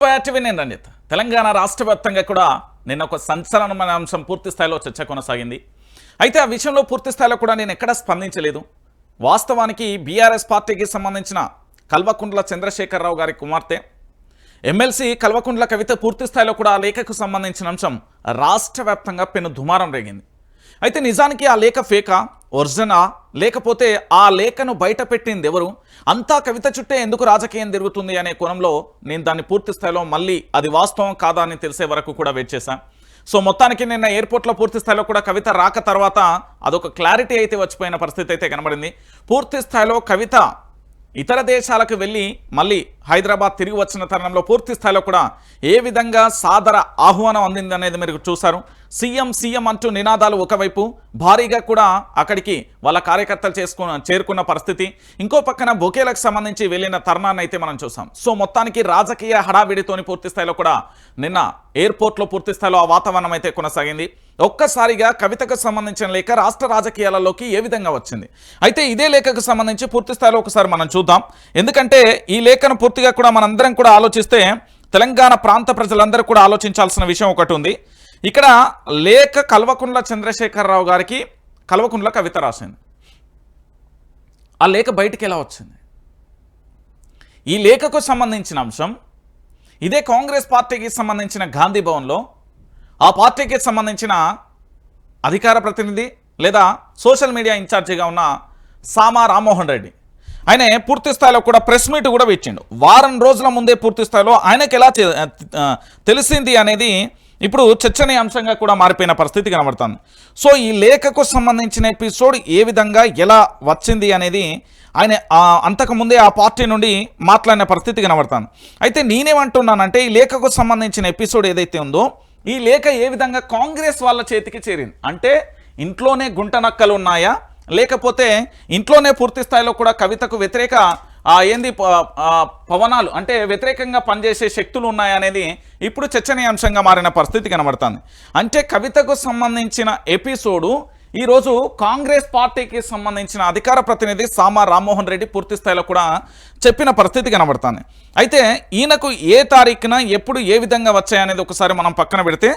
YRTV నేను రంజిత్. తెలంగాణ రాష్ట్ర వ్యాప్తంగా కూడా నిన్న ఒక సంచలనమైన అంశం పూర్తి స్థాయిలో చర్చ కొనసాగింది. అయితే ఆ విషయంలో పూర్తి స్థాయిలో కూడా నేను ఎక్కడా స్పందించలేదు. వాస్తవానికి బీఆర్ఎస్ పార్టీకి సంబంధించిన కల్వకుంట్ల చంద్రశేఖరరావు గారి కుమార్తె ఎమ్మెల్సీ కల్వకుంట్ల కవిత పూర్తి స్థాయిలో కూడా ఆ లేఖకు సంబంధించిన అంశం రాష్ట్ర వ్యాప్తంగా పెను దుమారం రేగింది. అయితే నిజానికి ఆ లేఖ ఫేకా, ఒరిజినా, లేకపోతే ఆ లేఖను బయట పెట్టింది ఎవరు, అంతా కవిత చుట్టే ఎందుకు రాజకీయం తిరుగుతుంది అనే కోణంలో నేను దాన్ని పూర్తి స్థాయిలో మళ్ళీ అది వాస్తవం కాదా అని తెలిసే వరకు కూడా వెయిట్ చేశాను. సో మొత్తానికి నిన్న ఎయిర్పోర్ట్లో పూర్తి స్థాయిలో కూడా కవిత రాక తర్వాత అదొక క్లారిటీ అయితే వచ్చిపోయిన పరిస్థితి అయితే కనబడింది. పూర్తి స్థాయిలో కవిత ఇతర దేశాలకు వెళ్ళి మళ్ళీ హైదరాబాద్ తిరిగి వచ్చిన తరుణంలో పూర్తి స్థాయిలో కూడా ఏ విధంగా సాదర ఆహ్వానం అందింది అనేది మీరు చూశారు. సీఎం సీఎం అంటూ నినాదాలు ఒకవైపు, భారీగా కూడా అక్కడికి వాళ్ళ కార్యకర్తలు చేరుకున్న పరిస్థితి, ఇంకో పక్కన బొకేలకు సంబంధించి వెళ్ళిన తరుణాన్ని అయితే మనం చూసాం. సో మొత్తానికి రాజకీయ హడావిడితోని పూర్తి స్థాయిలో కూడా నిన్న ఎయిర్పోర్ట్లో పూర్తి స్థాయిలో ఆ వాతావరణం అయితే కొనసాగింది. ఒక్కసారిగా కవితకు సంబంధించిన లేఖ రాష్ట్ర రాజకీయాలలోకి ఏ విధంగా వచ్చింది, అయితే ఇదే లేఖకు సంబంధించి పూర్తి స్థాయిలో ఒకసారి మనం చూద్దాం. ఎందుకంటే ఈ లేఖను పూర్తిగా కూడా మనందరం కూడా ఆలోచిస్తే తెలంగాణ ప్రాంత ప్రజలందరూ కూడా ఆలోచించాల్సిన విషయం ఒకటి ఉంది. ఇక్కడ లేఖ కల్వకుంట్ల చంద్రశేఖరరావు గారికి కల్వకుంట్ల కవిత రాసింది. ఆ లేఖ బయటికి ఎలా వచ్చింది? ఈ లేఖకు సంబంధించిన అంశం ఇదే కాంగ్రెస్ పార్టీకి సంబంధించిన గాంధీ భవన్లో ఆ పార్టీకి సంబంధించిన అధికార ప్రతినిధి లేదా సోషల్ మీడియా ఇన్ఛార్జిగా ఉన్న సామా రామ్మోహన్ రెడ్డి ఆయన పూర్తి స్థాయిలో కూడా ప్రెస్ మీట్ కూడా పెట్టిండు. వారం రోజుల ముందే పూర్తి స్థాయిలో ఆయనకు ఎలా తెలిసింది అనేది ఇప్పుడు చర్చనీయాంశంగా కూడా మారిపోయిన పరిస్థితి కనబడుతుంది. సో ఈ లేఖకు సంబంధించిన ఎపిసోడ్ ఏ విధంగా ఎలా వచ్చింది అనేది ఆయన అంతకుముందే ఆ పార్టీ నుండి మాట్లాడిన పరిస్థితి కనబడుతుంది. అయితే నేనేమంటున్నానంటే ఈ లేఖకు సంబంధించిన ఎపిసోడ్ ఏదైతే ఉందో ఈ లేఖ ఏ విధంగా కాంగ్రెస్ వాళ్ళ చేతికి చేరింది, అంటే ఇంట్లోనే గుంట నక్కలు ఉన్నాయా, లేకపోతే ఇంట్లోనే పూర్తి స్థాయిలో కూడా కవితకు వ్యతిరేక పవనాలు అంటే వ్యతిరేకంగా పనిచేసే శక్తులు ఉన్నాయనేది ఇప్పుడు చర్చనీయాంశంగా మారిన పరిస్థితి కనబడుతుంది. అంటే కవితకు సంబంధించిన ఎపిసోడు ఈరోజు కాంగ్రెస్ పార్టీకి సంబంధించిన అధికార ప్రతినిధి సామా రామ్మోహన్ రెడ్డి పూర్తి స్థాయిలో కూడా చెప్పిన పరిస్థితి కనబడుతుంది. అయితే ఈయనకు ఏ తారీఖున ఎప్పుడు ఏ విధంగా వచ్చాయనేది ఒకసారి మనం పక్కన పెడితే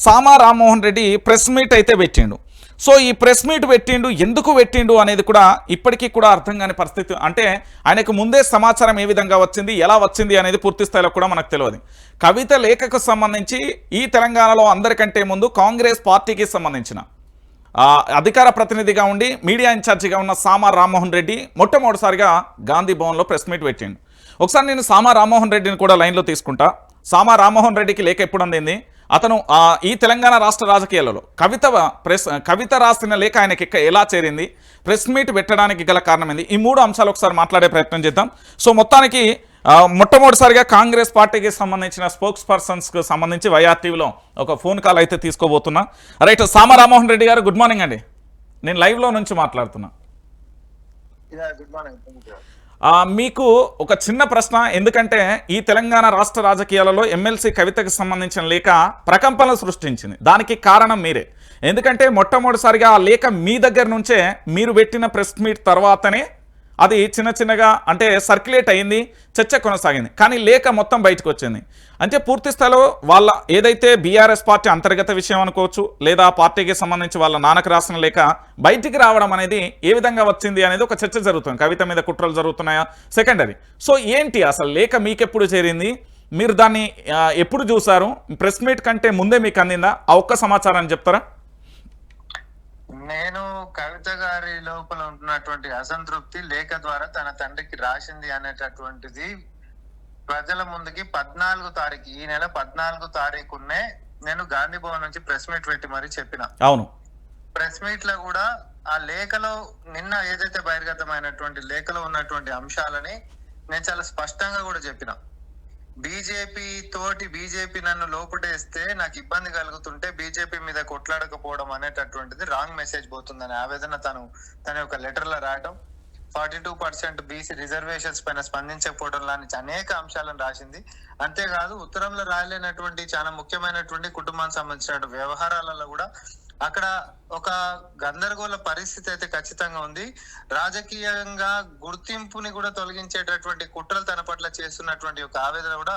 సామా రామ్మోహన్ రెడ్డి ప్రెస్ మీట్ అయితే పెట్టిండు. సో ఈ ప్రెస్ మీట్ పెట్టిండు, ఎందుకు పెట్టిండు అనేది కూడా ఇప్పటికీ కూడా అర్థం కాని పరిస్థితి. అంటే ఆయనకు ముందే సమాచారం ఏ విధంగా వచ్చింది, ఎలా వచ్చింది అనేది పూర్తి స్థాయిలో కూడా మనకు తెలియదు. కవిత లేఖకు సంబంధించి ఈ తెలంగాణలో అందరికంటే ముందు కాంగ్రెస్ పార్టీకి సంబంధించిన అధికార ప్రతినిధిగా ఉండి మీడియా ఇన్ఛార్జిగా ఉన్న సామా రామ్మోహన్ రెడ్డి మొట్టమొదటిసారిగా గాంధీ భవన్లో ప్రెస్ మీట్ పెట్టిండు. ఒకసారి నేను సామా రామ్మోహన్ రెడ్డిని కూడా లైన్లో తీసుకుంటా. సామా రామ్మోహన్ రెడ్డికి లేఖ ఎప్పుడు అందింది, అతను ఈ తెలంగాణ రాష్ట్ర రాజకీయాలలో కవిత రాసిన లేఖ ఆయనకి ఎలా చేరింది, ప్రెస్ మీట్ పెట్టడానికి గల కారణం ఏంది, ఈ మూడు అంశాలు ఒకసారి మాట్లాడే ప్రయత్నం చేద్దాం. సో మొత్తానికి మొట్టమొదటిసారిగా కాంగ్రెస్ పార్టీకి సంబంధించిన స్పోక్స్ పర్సన్స్కి సంబంధించి వైఆర్టీవీలో ఒక ఫోన్ కాల్ అయితే తీసుకోబోతున్నా. రైట్, సామా రామ్మోహన్ రెడ్డి గారు గుడ్ మార్నింగ్ అండి. నేను లైవ్లో నుంచి మాట్లాడుతున్నా. మీకు ఒక చిన్న ప్రశ్న, ఎందుకంటే ఈ తెలంగాణ రాష్ట్ర రాజకీయాలలో ఎమ్మెల్సీ కవితకు సంబంధించిన లేఖ ప్రకంపనలు సృష్టించింది. దానికి కారణం మీరే. ఎందుకంటే మొట్టమొదటిసారిగా ఆ లేఖ మీ దగ్గర నుంచే మీరు పెట్టిన ప్రెస్ మీట్ తర్వాతనే అది చిన్న చిన్నగా అంటే సర్క్యులేట్ అయింది, చర్చ కొనసాగింది. కానీ లేఖ మొత్తం బయటకు వచ్చింది. అంటే పూర్తి స్థాయిలో వాళ్ళ ఏదైతే బీఆర్ఎస్ పార్టీ అంతర్గత విషయం అనుకోవచ్చు, లేదా పార్టీకి సంబంధించి వాళ్ళ నాన్నకు రాసిన లేఖ బయటికి రావడం అనేది ఏ విధంగా వచ్చింది అనేది ఒక చర్చ జరుగుతుంది. కవిత మీద కుట్రలు జరుగుతున్నాయా సెకండరీ. సో ఏంటి అసలు లేఖ మీకెప్పుడు చేరింది, మీరు దాన్ని ఎప్పుడు చూసారు, ప్రెస్ మీట్ కంటే ముందే మీకు అందిందా, ఆ ఒక్క సమాచారాన్ని చెప్తారా? నేను కవిత గారి లోపల ఉంటున్నటువంటి అసంతృప్తి లేఖ ద్వారా తన తండ్రికి రాసింది అనేటటువంటిది ప్రజల ముందుకి 14వ తారీఖు, ఈ నెల 14వ తారీఖునే నేను గాంధీ భవన్ నుంచి ప్రెస్ మీట్ పెట్టి మరి చెప్పిన. అవును, ప్రెస్ మీట్ లో కూడా ఆ లేఖలో నిన్న ఏదైతే బహిర్గతమైనటువంటి లేఖలో ఉన్నటువంటి అంశాలని నేను చాలా స్పష్టంగా కూడా చెప్పిన. బీజేపీ నన్ను లోపటేస్తే నాకు ఇబ్బంది కలుగుతుంటే బీజేపీ మీద కొట్లాడకపోవడం అనేటటువంటిది రాంగ్ మెసేజ్ పోతుందనే ఆవేదన తన యొక్క లెటర్ లో రాయడం, 42% బీసీ రిజర్వేషన్స్ పైన స్పందించకపోవడం లాంటి అనేక అంశాలను రాసింది. అంతేకాదు ఉత్తరంలో రాయలేనటువంటి చాలా ముఖ్యమైనటువంటి కుటుంబానికి సంబంధించిన వ్యవహారాలలో కూడా అక్కడ ఒక గందరగోళ పరిస్థితి అయితే ఖచ్చితంగా ఉంది. రాజకీయంగా గుర్తింపుని కూడా తొలగించేటటువంటి కుట్రలు తన పట్ల చేస్తున్నటువంటి ఒక ఆవేదన కూడా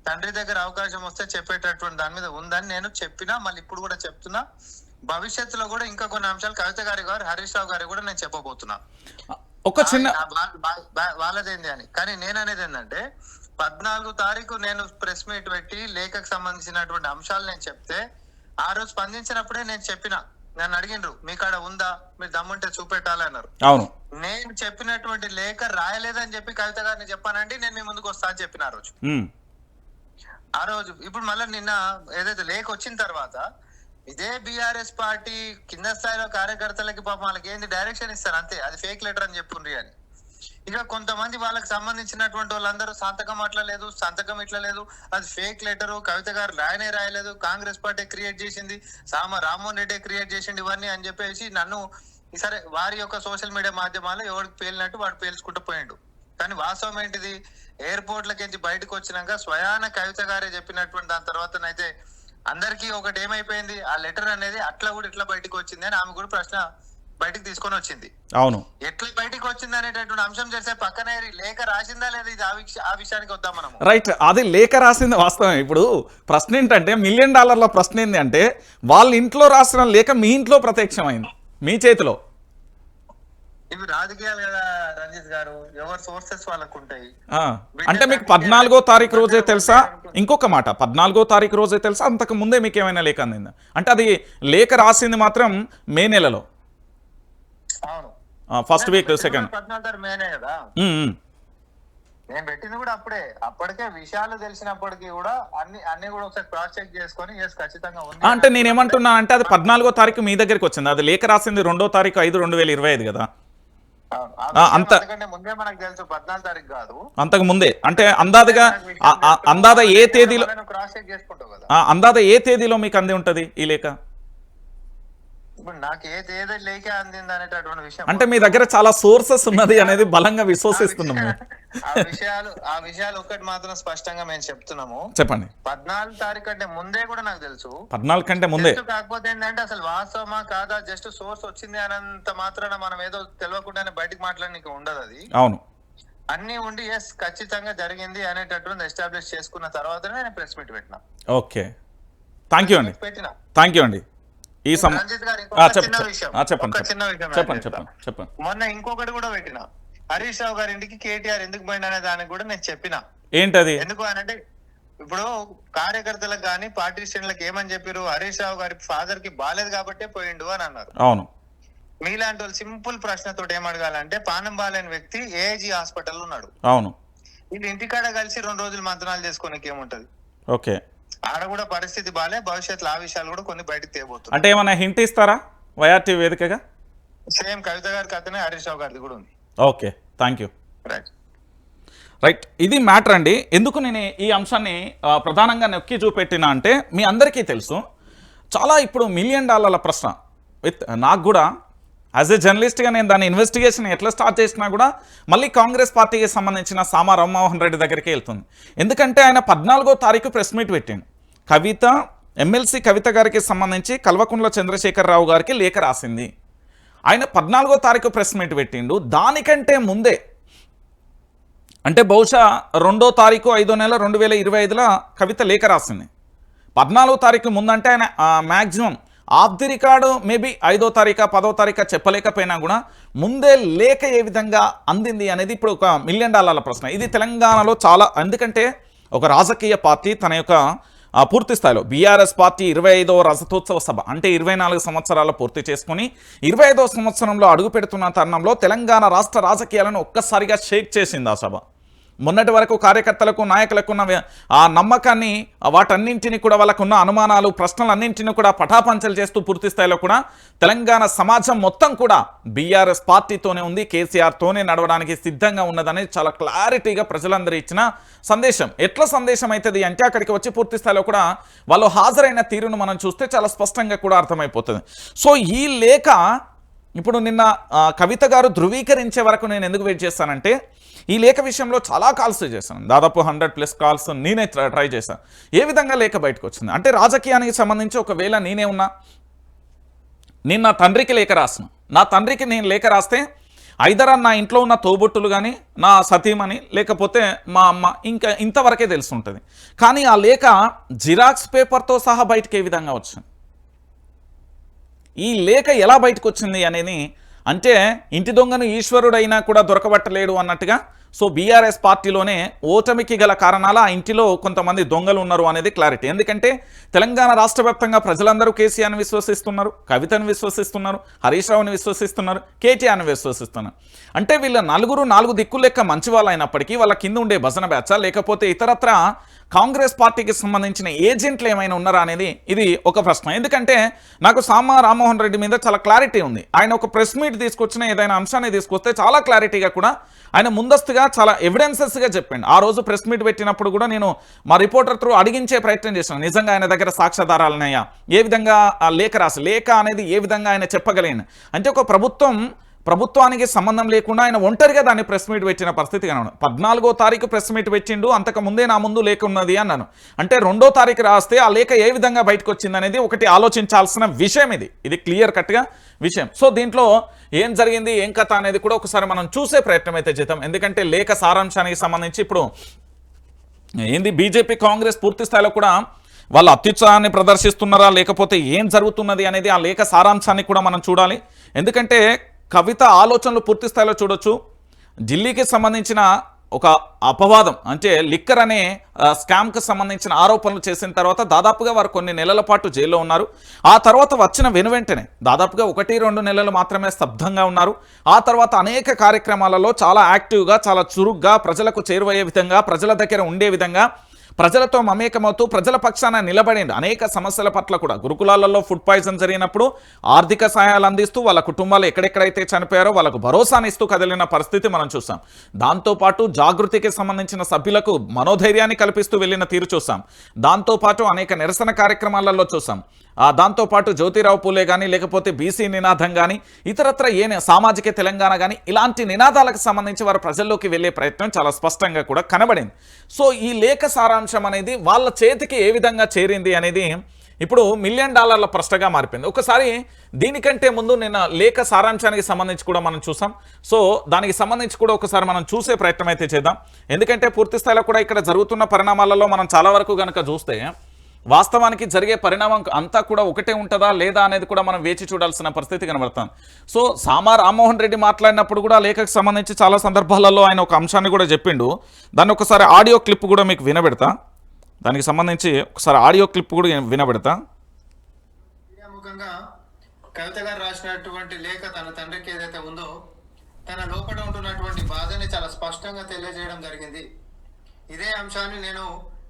తండ్రి దగ్గర అవకాశం వస్తే చెప్పేటటువంటి దాని మీద ఉందని నేను చెప్పినా, మళ్ళీ ఇప్పుడు కూడా చెప్తున్నా. భవిష్యత్తులో కూడా ఇంకా కొన్ని అంశాలు కవిత గారి హరీష్ రావు గారి కూడా నేను చెప్పబోతున్నా. ఒక చిన్న వాళ్ళదేంది అని. కానీ నేను అనేది ఏంటంటే 14 తారీఖు నేను ప్రెస్ మీట్ పెట్టి లేఖకు సంబంధించినటువంటి అంశాలు నేను చెప్తే, ఆ రోజు స్పందించినప్పుడే నేను చెప్పిన, నన్ను అడిగిండ్రు మీ కాడ ఉందా, మీరు దమ్ముంటే చూపెట్టాలి అన్నారు. అవును, నేను చెప్పినటువంటి లేఖ రాయలేదని చెప్పి కవిత గారిని చెప్పానండి, నేను మీ ముందుకు వస్తా అని చెప్పిన ఆ రోజు. ఇప్పుడు మళ్ళీ నిన్న ఏదైతే లేఖ వచ్చిన తర్వాత ఇదే బీఆర్ఎస్ పార్టీ కింద స్థాయిలో కార్యకర్తలకి పాపం వాళ్ళకి ఏంది డైరెక్షన్ ఇస్తారు అంతే, అది ఫేక్ లెటర్ అని చెప్పుండ్రి అని. ఇక కొంతమంది వాళ్ళకి సంబంధించినటువంటి వాళ్ళందరూ సంతకం అట్లా లేదు, సంతకం ఇట్లా లేదు, అది ఫేక్ లెటరు, కవిత గారు రాయలేదు, కాంగ్రెస్ పార్టీ క్రియేట్ చేసింది, రామ్మోహన్ రెడ్డి క్రియేట్ చేసింది ఇవన్నీ అని చెప్పేసి నన్ను సరే వారి యొక్క సోషల్ మీడియా మాధ్యమాల్లో ఎవరికి పేలినట్టు వాడు పేల్చుకుంటూ పోయిండు. కానీ వాస్తవం ఏంటిది, ఎయిర్పోర్ట్లకి బయటకు వచ్చినాక స్వయాన కవిత గారే చెప్పినటువంటి దాని తర్వాతనైతే అందరికీ ఒకటి ఏమైపోయింది, ఆ లెటర్ అనేది అట్లా కూడా ఇట్లా బయటకు వచ్చింది అని ఆమె కూడా ప్రశ్న బయటికి తీసుకొని వచ్చింది. అవును, ఎట్లా బయటికి వచ్చింది అనేటటువంటి అంశం చేస్తే పక్కనే లేఖ రాసిందా లేదా, ఇది ఆ విషయానికి వద్దాం మనము. రైట్, అది లేఖ రాసింది వాస్తవం. ఇప్పుడు ప్రశ్న ఏంటంటే $1 మిలియన్ ప్రశ్న ఏంటి అంటే, వాళ్ళ ఇంట్లో రాసిన లేఖ మీ ఇంట్లో ప్రత్యక్షమైంది, మీ చేతిలో. ఇవి రాజకీయాలు కదా రంజిత్ గారు, ఎవరు సోర్సెస్ వాళ్ళకు ఉంటాయి. అంటే మీకు 14వ తారీఖు రోజే తెలుసా? ఇంకొక మాట, 14వ తారీఖు రోజే తెలుసా, అంతకు ముందే మీకు ఏమైనా లేఖ అందిందా? అంటే అది లేఖ రాసింది మాత్రం మే నెలలో, అవును, ఫస్ట్ వీక్ సెకండ్ 14 మేనే కదా నేను పెట్టింది కూడా అప్పుడే. అప్పటికే విషయాలు తెలిసినప్పటికీ కూడా అన్ని కూడా ఒకసారి క్రాస్ చెక్ చేసుకొని ఖచ్చితంగా ఉంది. అంటే నేనేమంటున్నా అంటే అది 14వ తారీఖు మీ దగ్గరికి వచ్చింది, అది లేఖ రాసింది 2వ తారీఖు 5/2025 కదా. అంతకంటే ముందే మనకు తెలుసు, 14 తారీఖు కాదు, అంతకు ముందే. అంటే అందాద ఏ తేదీలో, క్రాస్ చెక్ చేసుకుంటావు కదా, అందాద ఏ తేదీలో మీకు అంది ఉంటది ఈ లేఖ? ఇప్పుడు నాకు ఏదో లేఖ అందింది అనేటటువంటి విషయం అంటే మీ దగ్గర చాలా సోర్సెస్ ఉన్నది అనేది బలంగా విశ్వసిస్తున్నాము. ఆ విషయాలు ఒక్కటి మాత్రం స్పష్టంగా మేము చెప్తున్నాము. చెప్పండి. 14 తారీఖు కంటే ముందే కూడా నాకు తెలుసు, 14 కంటే ముందే. కాకపోతే ఏంటంటే అసలు వాస్తవమా కాదా, జస్ట్ సోర్స్ వచ్చింది అనంత మాత్రాన మనం ఏదో తెలియకుండానే బయటకు మాట్లాడడానికి ఉండదు. అది అవును, అన్ని ఉండి ఎస్ ఖచ్చితంగా జరిగింది అనేటటువంటి ఎస్టాబ్లిష్ చేసుకున్న తర్వాతనే నేను ప్రెస్ మీట్ పెట్టినా. ఓకే, థ్యాంక్ యూ అండి, థ్యాంక్ యూ అండి. ఈ చెప్పండి. మొన్న ఇంకొకటి కూడా పెట్టిన, హరీష్ రావు గారి ఇంటికి కేటీఆర్ ఎందుకు పోయింది అనే దానికి కూడా నేను చెప్పిన. ఏంటది? ఎందుకు అనంటే ఇప్పుడు కార్యకర్తలకు కానీ పార్టీ శ్రేణులకు ఏమని చెప్పారు, హరీష్ రావు గారి ఫాదర్ కి బాలేదు కాబట్టే పోయిండు అని అన్నారు. అవును, మీలాంటి వాళ్ళు సింపుల్ ప్రశ్నతో ఏమడగాలంటే, పానం బాలేని వ్యక్తి ఏఐజీ హాస్పిటల్ ఉన్నాడు. అవును, ఇది ఇంటికాడ కలిసి 2 రోజులు మంత్రాలు చేసుకోనికి ఏముంటది. ఓకే, ఆడ కూడా పరిస్థితి బాలే, భవిష్యత్తులో ఆ విషయాలు కూడా కొన్ని బయటకు తేబోతుంది. అంటే ఏమైనా హింట్ ఇస్తారా వైఆర్టీ వేదికగా? సేమ్ కవిత గారి కథనే హరీష్ రావు గారిది కూడా ఉంది. Okay, thank you. రైట్, ఇది మ్యాటర్ అండి. ఎందుకు నేను ఈ అంశాన్ని ప్రధానంగా నొక్కి చూపెట్టినా అంటే, మీ అందరికీ తెలుసు చాలా ఇప్పుడు $1 మిలియన్ ప్రశ్న నాకు కూడా యాజ్ ఏ జర్నలిస్ట్గా నేను దాని ఇన్వెస్టిగేషన్ ఎట్లా స్టార్ట్ చేసినా కూడా మళ్ళీ కాంగ్రెస్ పార్టీకి సంబంధించిన సామా రామ్మోహన్ రెడ్డి దగ్గరికి వెళ్తుంది. ఎందుకంటే ఆయన 14వ తారీఖు ప్రెస్ మీట్ పెట్టిండు, కవిత ఎమ్మెల్సీ కవిత గారికి సంబంధించి కల్వకుంట్ల చంద్రశేఖరరావు గారికి లేఖ రాసింది. ఆయన 14వ తారీఖు ప్రెస్ మీట్ పెట్టిండు. దానికంటే ముందే అంటే బహుశా 2వ తారీఖు 5వ నెల 2025లో కవిత లేఖ రాసింది. 14వ తారీఖు ముందంటే ఆయన maximum of the record maybe 5వ తారీఖు 10వ తారీఖు చెప్పలేకపోయినా కూడా ముందే లేఖ ఏ విధంగా అందింది అనేది ఇప్పుడు ఒక $1 మిలియన్ ప్రశ్న. ఇది తెలంగాణలో చాలా, ఎందుకంటే ఒక రాజకీయ పార్టీ తన యొక్క పూర్తి స్థాయిలో బీఆర్ఎస్ పార్టీ 25వ రజతోత్సవ సభ అంటే 24 సంవత్సరాలు పూర్తి చేసుకుని 25వ సంవత్సరంలో అడుగు పెడుతున్న తరుణంలో తెలంగాణ రాష్ట్ర రాజకీయాలను ఒక్కసారిగా షేక్ చేసింది ఆ సభ. మొన్నటి వరకు కార్యకర్తలకు నాయకులకు ఉన్న ఆ నమ్మకాన్ని, వాటన్నింటినీ కూడా వాళ్ళకున్న అనుమానాలు, ప్రశ్నలన్నింటినీ కూడా పటాపంచలు చేస్తూ పూర్తి స్థాయిలో కూడా తెలంగాణ సమాజం మొత్తం కూడా బీఆర్ఎస్ పార్టీతోనే ఉంది, కేసీఆర్తోనే నడవడానికి సిద్ధంగా ఉన్నదనేది చాలా క్లారిటీగా ప్రజలందరూ ఇచ్చిన సందేశం. ఎట్లా సందేశం అవుతుంది అంటే, అక్కడికి వచ్చి పూర్తి స్థాయిలో కూడా వాళ్ళు హాజరైన తీరును మనం చూస్తే చాలా స్పష్టంగా కూడా అర్థమైపోతుంది. సో ఈ లేఖ ఇప్పుడు నిన్న కవిత గారు ధృవీకరించే వరకు నేను ఎందుకు వెయిట్ చేస్తానంటే, ఈ లేఖ విషయంలో చాలా కాల్స్ చేశాను, దాదాపు 100+ కాల్స్ నేనే ట్రై చేశాను. ఏ విధంగా లేఖ బయటకు వచ్చింది అంటే, రాజకీయానికి సంబంధించి ఒకవేళ నేనే ఉన్నా, నేను నా తండ్రికి లేఖ రాసిన, నా తండ్రికి నేను లేఖ రాస్తే ఐదర్ నా ఇంట్లో ఉన్న తోబుట్టులు కానీ నా సతీమణి లేకపోతే మా అమ్మ ఇంకా ఇంతవరకే తెలుసుంటుంది. కానీ ఆ లేఖ జిరాక్స్ పేపర్తో సహా బయటకు ఏ విధంగా వచ్చింది, ఈ లేఖ ఎలా బయటకు వచ్చింది అనేది, అంటే ఇంటి దొంగను ఈశ్వరుడైనా కూడా దొరకబట్టలేడు అన్నట్టుగా. సో బీఆర్ఎస్ పార్టీలోనే ఓటమికి గల కారణాల ఆ ఇంటిలో కొంతమంది దొంగలు ఉన్నారు అనేది క్లారిటీ. ఎందుకంటే తెలంగాణ రాష్ట్ర వ్యాప్తంగా ప్రజలందరూ కేసీఆర్ని విశ్వసిస్తున్నారు, కవితను విశ్వసిస్తున్నారు, హరీష్ రావుని విశ్వసిస్తున్నారు, కేటీఆర్ని విశ్వసిస్తున్నారు. అంటే వీళ్ళ నలుగురు 4 దిక్కులు లెక్క మంచి వాళ్ళు అయినప్పటికీ వాళ్ళ కింద ఉండే భజన బ్యాచా లేకపోతే ఇతరత్ర కాంగ్రెస్ పార్టీకి సంబంధించిన ఏజెంట్లు ఏమైనా ఉన్నారా అనేది ఇది ఒక ప్రశ్న. ఎందుకంటే నాకు సామా రామ్మోహన్ రెడ్డి మీద చాలా క్లారిటీ ఉంది. ఆయన ఒక ప్రెస్ మీట్ తీసుకొచ్చిన ఏదైనా అంశాన్ని తీసుకొస్తే చాలా క్లారిటీగా కూడా ఆయన ముందస్తుగా చాలా ఎవిడెన్సెస్గా చెప్పండి. ఆ రోజు ప్రెస్ మీట్ పెట్టినప్పుడు కూడా నేను మా రిపోర్టర్ త్రూ అడిగించే ప్రయత్నం చేశాను, నిజంగా ఆయన దగ్గర సాక్ష్యాధారాలు ఉన్నాయా, ఏ విధంగా ఆ లేఖ అనేది ఏ విధంగా ఆయన చెప్పగలిగిన, అంటే ఒక ప్రభుత్వానికి సంబంధం లేకుండా ఆయన ఒంటరిగా దాన్ని ప్రెస్ మీట్ పెట్టిన పరిస్థితి కనబడు. 14వ తారీఖు ప్రెస్ మీట్ పెట్టిండు, అంతకు ముందే నా ముందు లేఖ ఉన్నది అన్నాను. అంటే 2వ తారీఖు రాస్తే ఆ లేఖ ఏ విధంగా బయటకు వచ్చింది అనేది ఒకటి ఆలోచించాల్సిన విషయం. ఇది క్లియర్ కట్గా విషయం. సో దీంట్లో ఏం జరిగింది ఏం కథ అనేది కూడా ఒకసారి మనం చూసే ప్రయత్నం అయితే చేద్దాం. ఎందుకంటే లేఖ సారాంశానికి సంబంధించి ఇప్పుడు ఏంది బీజేపీ కాంగ్రెస్ పూర్తి స్థాయిలో కూడా వాళ్ళు అత్యుత్సాహాన్ని ప్రదర్శిస్తున్నారా లేకపోతే ఏం జరుగుతున్నది అనేది ఆ లేఖ సారాంశాన్ని కూడా మనం చూడాలి. ఎందుకంటే కవిత ఆలోచనలు పూర్తి స్థాయిలో చూడొచ్చు. ఢిల్లీకి సంబంధించిన ఒక అపవాదం అంటే లిక్కర్ అనే స్కామ్కి సంబంధించిన ఆరోపణలు చేసిన తర్వాత దాదాపుగా వారు కొన్ని నెలల పాటు జైల్లో ఉన్నారు. ఆ తర్వాత వచ్చిన వెనువెంటనే దాదాపుగా 1-2 నెలలు మాత్రమే స్తబ్దంగా ఉన్నారు. ఆ తర్వాత అనేక కార్యక్రమాలలో చాలా యాక్టివ్గా చాలా చురుగ్గా ప్రజలకు చేరువయ్యే విధంగా ప్రజల దగ్గర ఉండే విధంగా ప్రజలతో మమేకమవుతూ ప్రజల పక్షాన నిలబడింది. అనేక సమస్యల పట్ల కూడా గురుకులాలలో ఫుడ్ పాయిజన్ జరిగినప్పుడు ఆర్థిక సహాయాలు అందిస్తూ వాళ్ళ కుటుంబాలు ఎక్కడెక్కడైతే చనిపోయారో వాళ్ళకు భరోసానిస్తూ కదిలిన పరిస్థితి మనం చూసాం. దాంతోపాటు జాగృతికి సంబంధించిన సభ్యులకు మనోధైర్యాన్ని కల్పిస్తూ వెళ్ళిన తీరు చూసాం. దాంతోపాటు అనేక నిరసన కార్యక్రమాలలో చూసాం. దాంతోపాటు జ్యోతిరావు పూలే కానీ లేకపోతే బీసీ నినాదం కానీ ఇతరత్ర సామాజిక తెలంగాణ కానీ ఇలాంటి నినాదాలకు సంబంధించి వారు ప్రజల్లోకి వెళ్ళే ప్రయత్నం చాలా స్పష్టంగా కూడా కనబడింది. సో ఈ లేఖ సారాంశం అనేది వాళ్ళ చేతికి ఏ విధంగా చేరింది అనేది ఇప్పుడు $1 మిలియన్ ప్రశ్నగా మారిపోయింది. ఒకసారి దీనికంటే ముందు నిన్న లేఖ సారాంశానికి సంబంధించి కూడా మనం చూసాం. సో దానికి సంబంధించి కూడా ఒకసారి మనం చూసే ప్రయత్నం అయితే చేద్దాం. ఎందుకంటే పూర్తి స్థాయిలో కూడా ఇక్కడ జరుగుతున్న పరిణామాలలో మనం చాలా వరకు కనుక చూస్తే వాస్తవానికి జరిగే పరిణామం అంతా కూడా ఒకటే ఉంటుందా లేదా అనేది కూడా మనం వేచి చూడాల్సిన పరిస్థితి కనబడుతుంది. సో సామా రామ్మోహన్ రెడ్డి మాట్లాడినప్పుడు కూడా లేఖకు సంబంధించి చాలా సందర్భాలలో ఆయన ఒక అంశాన్ని కూడా చెప్పిండు. దాన్ని ఒకసారి ఆడియో క్లిప్ కూడా మీకు వినబెడతా. దానికి సంబంధించి ఒకసారి ఆడియో క్లిప్ కూడా వినబెడతా. కవిత గారు రాసినటువంటి లేఖ తన తండ్రికి ఏదైతే ఉందో తన లోపల ఉంటున్నటువంటి బాధని చాలా స్పష్టంగా తెలియజేయడం జరిగింది. ఇదే అంశాన్ని నేను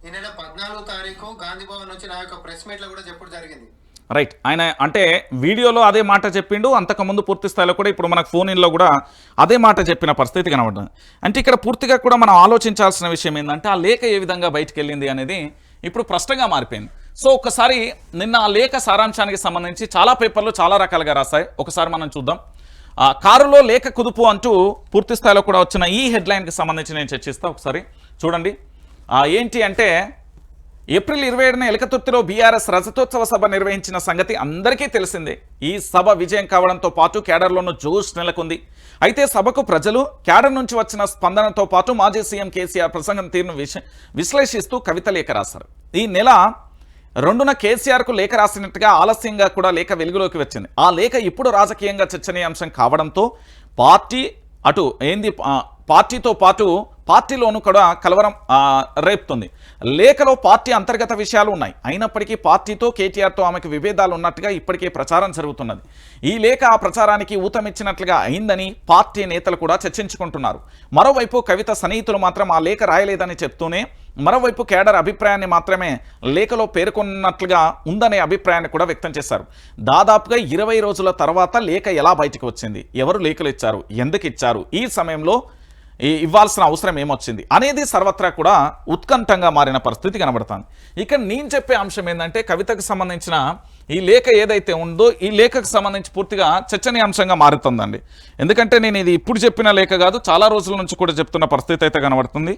ఈ నెల 14వ తారీఖు గాంధీ భవన్ నుంచి నా యొక్క ప్రెస్ మీట్లో కూడా చెప్పడం జరిగింది. రైట్, ఆయన అంటే వీడియోలో అదే మాట చెప్పిండు. అంతకుముందు పూర్తి స్థాయిలో కూడా ఇప్పుడు మనకు ఫోన్ ఇన్లో కూడా అదే మాట చెప్పిన పరిస్థితి కనబడుతుంది. అంటే ఇక్కడ పూర్తిగా కూడా మనం ఆలోచించాల్సిన విషయం ఏంటంటే ఆ లేఖ ఏ విధంగా బయటకు వెళ్ళింది అనేది ఇప్పుడు ప్రశ్నగా మారిపోయింది. సో ఒకసారి నిన్న ఆ లేఖ సారాంశానికి సంబంధించి చాలా పేపర్లు చాలా రకాలుగా రాస్తాయి. ఒకసారి మనం చూద్దాం. కారులో లేఖ కుదుపు అంటూ పూర్తి స్థాయిలో కూడా వచ్చిన ఈ హెడ్లైన్కి సంబంధించి నేను చర్చిస్తా. ఒకసారి చూడండి. ఏంటి అంటే ఏప్రిల్ 27న ఎలకతుర్తిలో బీఆర్ఎస్ రజతోత్సవ సభ నిర్వహించిన సంగతి అందరికీ తెలిసిందే. ఈ సభ విజయం కావడంతో పాటు కేడర్లోనూ జోష్ నెలకొంది. అయితే సభకు ప్రజలు కేడర్ నుంచి వచ్చిన స్పందనతో పాటు మాజీ సీఎం కేసీఆర్ ప్రసంగం తీరును విశ్లేషిస్తూ కవిత లేఖ రాశారు. ఈ నెల 2న కేసీఆర్కు లేఖ రాసినట్టుగా ఆలస్యంగా కూడా లేఖ వెలుగులోకి వచ్చింది. ఆ లేఖ ఇప్పుడు రాజకీయంగా చర్చనీయాంశం కావడంతో పార్టీతో పాటు పార్టీలోనూ కూడా కలవరం రేపుతుంది. లేఖలో పార్టీ అంతర్గత విషయాలు ఉన్నాయి. అయినప్పటికీ పార్టీతో కేటీఆర్తో ఆమెకు విభేదాలు ఉన్నట్టుగా ఇప్పటికే ప్రచారం జరుగుతున్నది. ఈ లేఖ ఆ ప్రచారానికి ఊతమిచ్చినట్లుగా అయిందని పార్టీ నేతలు కూడా చర్చించుకుంటున్నారు. మరోవైపు కవిత సన్నిహితులు మాత్రం ఆ లేఖ రాయలేదని చెప్తూనే మరోవైపు కేడర్ అభిప్రాయాన్ని మాత్రమే లేఖలో పేర్కొన్నట్లుగా ఉందనే అభిప్రాయాన్ని కూడా వ్యక్తం చేశారు. దాదాపుగా 20 రోజుల తర్వాత లేఖ ఎలా బయటకు వచ్చింది, ఎవరు లేఖలు ఇచ్చారు, ఎందుకు ఇచ్చారు, ఈ సమయంలో ఇవ్వాల్సిన అవసరం ఏమొచ్చింది అనేది సర్వత్రా కూడా ఉత్కంఠంగా మారిన పరిస్థితి కనబడుతుంది. ఇక నేను చెప్పే అంశం ఏంటంటే కవితకు సంబంధించిన ఈ లేఖ ఏదైతే ఉందో ఈ లేఖకు సంబంధించి పూర్తిగా చర్చనీయాంశంగా మారుతుందండి. ఎందుకంటే నేను ఇది ఇప్పుడు చెప్పిన లేఖ కాదు, చాలా రోజుల నుంచి కూడా చెప్తున్న పరిస్థితి అయితే కనబడుతుంది.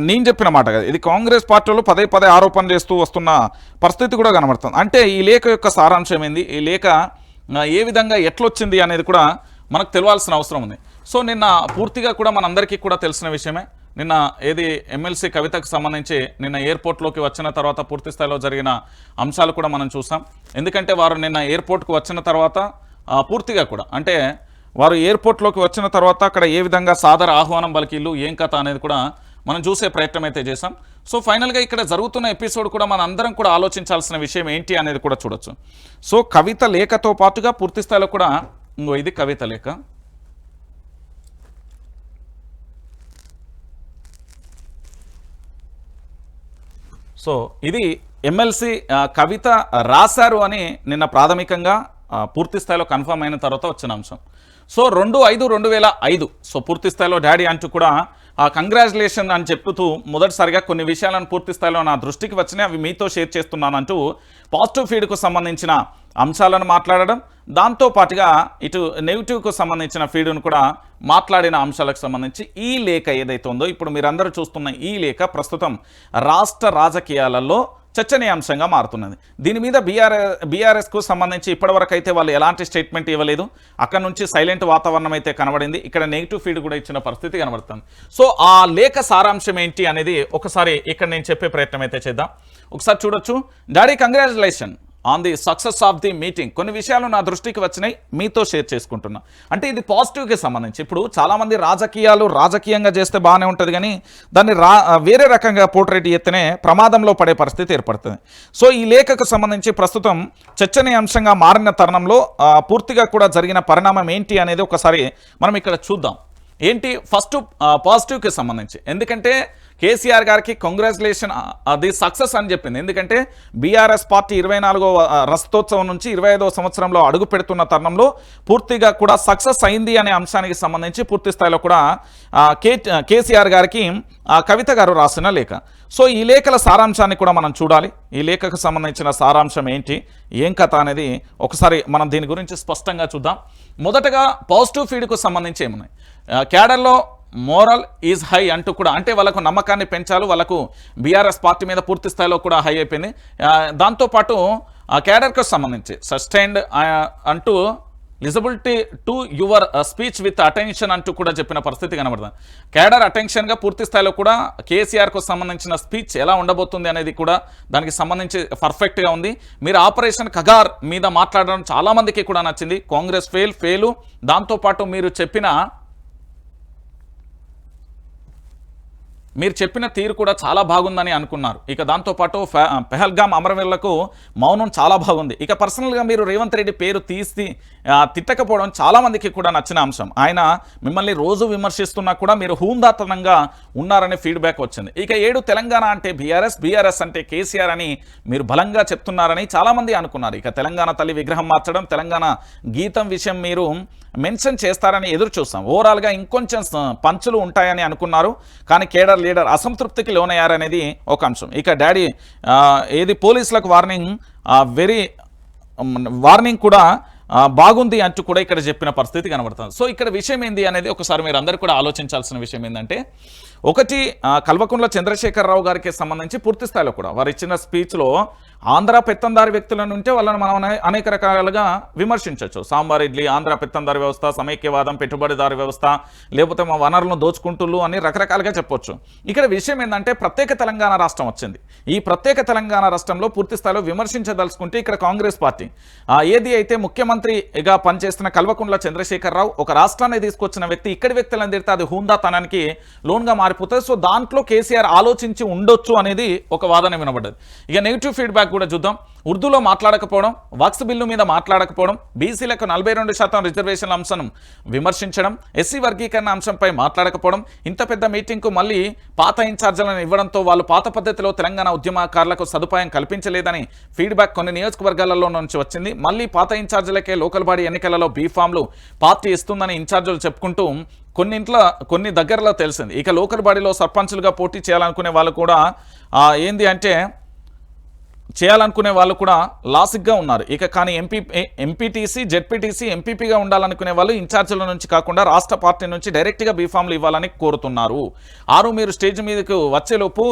నేను చెప్పిన మాట కాదు, ఇది కాంగ్రెస్ పార్టీలో పదే ఆరోపణ చేస్తూ వస్తున్న పరిస్థితి కూడా కనబడుతుంది. అంటే ఈ లేఖ యొక్క సారాంశం ఏంది, ఈ లేఖ ఏ విధంగా ఎట్లొచ్చింది అనేది కూడా మనకు తెలియాల్సిన అవసరం ఉంది. సో నిన్న పూర్తిగా కూడా మనందరికీ కూడా తెలిసిన విషయమే. నిన్న ఏది ఎమ్మెల్సీ కవితకు సంబంధించి నిన్న ఎయిర్పోర్ట్లోకి వచ్చిన తర్వాత పూర్తి స్థాయిలో జరిగిన అంశాలు కూడా మనం చూసాం. ఎందుకంటే వారు నిన్న ఎయిర్పోర్ట్కు వచ్చిన తర్వాత పూర్తిగా కూడా అంటే వారు ఎయిర్పోర్ట్లోకి వచ్చిన తర్వాత అక్కడ ఏ విధంగా సాదర ఆహ్వానం పలికిళ్ళు ఏం కథ అనేది కూడా మనం చూసే ప్రయత్నం అయితే చేసాం. సో ఫైనల్గా ఇక్కడ జరుగుతున్న ఎపిసోడ్ కూడా మన అందరం కూడా ఆలోచించాల్సిన విషయం ఏంటి అనేది కూడా చూడొచ్చు. సో కవిత లేఖతో పాటుగా పూర్తి స్థాయిలో కూడా ఇది కవిత లేఖ. సో ఇది ఎమ్మెల్సీ కవిత రాశారు అని నిన్న ప్రాథమికంగా పూర్తి స్థాయిలో కన్ఫర్మ్ అయిన తర్వాత వచ్చిన అంశం. సో 2/5/2005 సో పూర్తి స్థాయిలో డాడీ అంటూ కూడా కంగ్రాచులేషన్ అని చెప్తూ మొదటిసారిగా కొన్ని విషయాలను పూర్తి స్థాయిలో నా దృష్టికి వచ్చినాయి, అవి మీతో షేర్ చేస్తున్నానంటూ పాజిటివ్ ఫీడ్కు సంబంధించిన అంశాలను మాట్లాడడం, దాంతోపాటుగా ఇటు నెగిటివ్కు సంబంధించిన ఫీడ్ను కూడా మాట్లాడిన అంశాలకు సంబంధించి ఈ లేఖ ఏదైతే ఉందో ఇప్పుడు మీరందరూ చూస్తున్న ఈ లేఖ ప్రస్తుతం రాష్ట్ర రాజకీయాలలో చర్చనీయాంశంగా మారుతున్నది. దీని మీద బీఆర్ఎస్కు సంబంధించి ఇప్పటివరకు అయితే వాళ్ళు ఎలాంటి స్టేట్మెంట్ ఇవ్వలేదు. అక్కడ నుంచి సైలెంట్ వాతావరణం అయితే కనబడింది. ఇక్కడ నెగిటివ్ ఫీడ్ కూడా ఇచ్చిన పరిస్థితి కనబడుతుంది. సో ఆ లేఖ సారాంశం ఏంటి అనేది ఒకసారి ఇక్కడ నేను చెప్పే ప్రయత్నం అయితే చేద్దాం. ఒకసారి చూడొచ్చు. Daddy congratulation on the success of the meeting. కొన్ని విషయాలు నా దృష్టికి వచ్చినాయి, మీతో షేర్ చేసుకుంటున్నా. అంటే ఇది పాజిటివ్కి సంబంధించి. ఇప్పుడు చాలామంది రాజకీయంగా చేస్తే బాగానే ఉంటుంది, కానీ దాన్ని వేరే రకంగా పోర్ట్రేట్ చేస్తేనే ప్రమాదంలో పడే పరిస్థితి ఏర్పడుతుంది. సో ఈ లేఖకు సంబంధించి ప్రస్తుతం చర్చనీయాంశంగా మారిన తరుణంలో పూర్తిగా కూడా జరిగిన పరిణామం ఏంటి అనేది ఒకసారి మనం ఇక్కడ చూద్దాం. ఏంటి ఫస్ట్ పాజిటివ్కి సంబంధించి, ఎందుకంటే కేసీఆర్ గారికి కంగ్రాచులేషన్ అది సక్సెస్ అని చెప్పింది. ఎందుకంటే బీఆర్ఎస్ పార్టీ 24వ రస్తోత్సవం నుంచి 25వ సంవత్సరంలో అడుగు పెడుతున్న తరుణంలో పూర్తిగా కూడా సక్సెస్ అయింది అనే అంశానికి సంబంధించి పూర్తి స్థాయిలో కూడా కేసీఆర్ గారికి కవిత గారు రాసిన లేఖ. సో ఈ లేఖల సారాంశాన్ని కూడా మనం చూడాలి. ఈ లేఖకు సంబంధించిన సారాంశం ఏంటి, ఏం కథ అనేది ఒకసారి మనం దీని గురించి స్పష్టంగా చూద్దాం. మొదటగా పాజిటివ్ ఫీడ్కు సంబంధించి ఏమున్నాయి, క్యాడర్లో మోరల్ ఈజ్ హై అంటూ కూడా, అంటే వాళ్ళకు నమ్మకాన్ని పెంచాలి, వాళ్ళకు బీఆర్ఎస్ పార్టీ మీద పూర్తి స్థాయిలో కూడా హై అయిపోయింది. దాంతోపాటు క్యాడర్కు సంబంధించి సస్టైన్డ్ అంటూ legibility to your speech with attention అంటూ కూడా చెప్పిన పరిస్థితి కనబడుతుంది. క్యాడర్ అటెన్షన్గా పూర్తి స్థాయిలో కూడా కేసీఆర్కు సంబంధించిన స్పీచ్ ఎలా ఉండబోతుంది అనేది కూడా దానికి సంబంధించి పర్ఫెక్ట్గా ఉంది. మీరు ఆపరేషన్ కగార్ మీద మాట్లాడడం చాలామందికి కూడా నచ్చింది. కాంగ్రెస్ ఫెయిలు, దాంతోపాటు మీరు చెప్పిన తీరు కూడా చాలా బాగుందని అనుకున్నారు. ఇక దాంతోపాటు పెహల్గామ్ అమరవీరులకు మౌనం చాలా బాగుంది. ఇక పర్సనల్గా మీరు రేవంత్ రెడ్డి పేరు తీసి తిట్టకపోవడం చాలామందికి కూడా నచ్చిన అంశం. ఆయన మిమ్మల్ని రోజు విమర్శిస్తున్నా కూడా మీరు హూందాతనంగా ఉన్నారనే ఫీడ్బ్యాక్ వచ్చింది. ఇక 7 తెలంగాణ అంటే బీఆర్ఎస్ అంటే కేసీఆర్ అని మీరు బలంగా చెప్తున్నారని చాలామంది అనుకున్నారు. ఇక తెలంగాణ తల్లి విగ్రహం మార్చడం, తెలంగాణ గీతం విషయం మీరు మెన్షన్ చేస్తారని ఎదురు చూస్తాం. ఓవరాల్గా ఇంకొంచెం పంచులు ఉంటాయని అనుకున్నారు, కానీ కేడర్ లీడర్ అసంతృప్తికి లోనయ్యారనేది ఒక అంశం. ఇక డాడీ ఏది పోలీసులకు వార్నింగ్ కూడా బాగుంది అంటూ కూడా ఇక్కడ చెప్పిన పరిస్థితి కనబడుతుంది. సో ఇక్కడ విషయం ఏంది అనేది ఒకసారి మీరు అందరూ కూడా ఆలోచించాల్సిన విషయం ఏంటంటే, ఒకటి కల్వకుంట్ల చంద్రశేఖరరావు గారికి సంబంధించి పూర్తి స్థాయిలో కూడా వారు ఇచ్చిన స్పీచ్లో ఆంధ్ర పెత్తందారి వ్యక్తులను ఉంటే వాళ్ళని మనం అనేక రకాలుగా విమర్శించవచ్చు. సాంబార్ ఇడ్లీ, ఆంధ్ర పెత్తందారి వ్యవస్థ, సమైక్యవాదం, పెట్టుబడిదారు వ్యవస్థ, లేకపోతే మా వనరులను దోచుకుంటుళ్ళు అని రకరకాలుగా చెప్పొచ్చు. ఇక్కడ విషయం ఏంటంటే ప్రత్యేక తెలంగాణ రాష్ట్రం వచ్చింది. ఈ ప్రత్యేక తెలంగాణ రాష్ట్రంలో పూర్తి స్థాయిలో విమర్శించదలుచుకుంటే ఇక్కడ కాంగ్రెస్ పార్టీ ఏది అయితే ముఖ్యమంత్రిగా పనిచేస్తున్న కల్వకుంట్ల చంద్రశేఖరరావు ఒక రాష్ట్రాన్ని తీసుకొచ్చిన వ్యక్తి, ఇక్కడి వ్యక్తులను తిడితే అది హూందాతనానికి లోన్గా మారిపోతుంది. సో దాంట్లో కేసీఆర్ ఆలోచించి ఉండొచ్చు అనేది ఒక వాదన వినబడ్డది. ఇక నెగిటివ్ ఫీడ్బ్యాక్ కూడా చూద్దాం. ఉర్దూలో మాట్లాడకపోవడం, వక్స్ బిల్లు మీద మాట్లాడకపోవడం, బీసీలకు 42% రిజర్వేషన్ల అంశం విమర్శించడం, ఎస్సీ వర్గీకరణ అంశంపై మాట్లాడకపోవడం, ఇంత పెద్ద మీటింగ్కు మళ్ళీ పాత ఇన్ఛార్జీలను ఇవ్వడంతో వాళ్ళు పాత పద్ధతిలో తెలంగాణ ఉద్యమకారులకు సదుపాయం కల్పించలేదని ఫీడ్బ్యాక్ కొన్ని నియోజకవర్గాలలో నుంచి వచ్చింది. మళ్ళీ పాత ఇన్ఛార్జీలకే లోకల్ బాడీ ఎన్నికలలో బీఫామ్లు పార్టీ ఇస్తుందని ఇన్ఛార్జీలు చెప్పుకుంటూ కొన్ని దగ్గరలో తెలిసింది. ఇక లోకల్ బాడీలో సర్పంచులుగా పోటీ చేయాలనుకునే వాళ్ళు కూడా చేయాలనుకునే వాళ్ళు కూడా లాసిక్గా ఉన్నారు. ఇక కానీ ఎంపీటీసీ, జెడ్పీటీసీ, ఎంపీపీగా ఉండాలనుకునే వాళ్ళు ఇన్ఛార్జీల నుంచి కాకుండా రాష్ట్ర పార్టీ నుంచి డైరెక్ట్గా బీఫామ్లు ఇవ్వాలని కోరుతున్నారు. మీరు స్టేజ్ మీదకు వచ్చేలోపు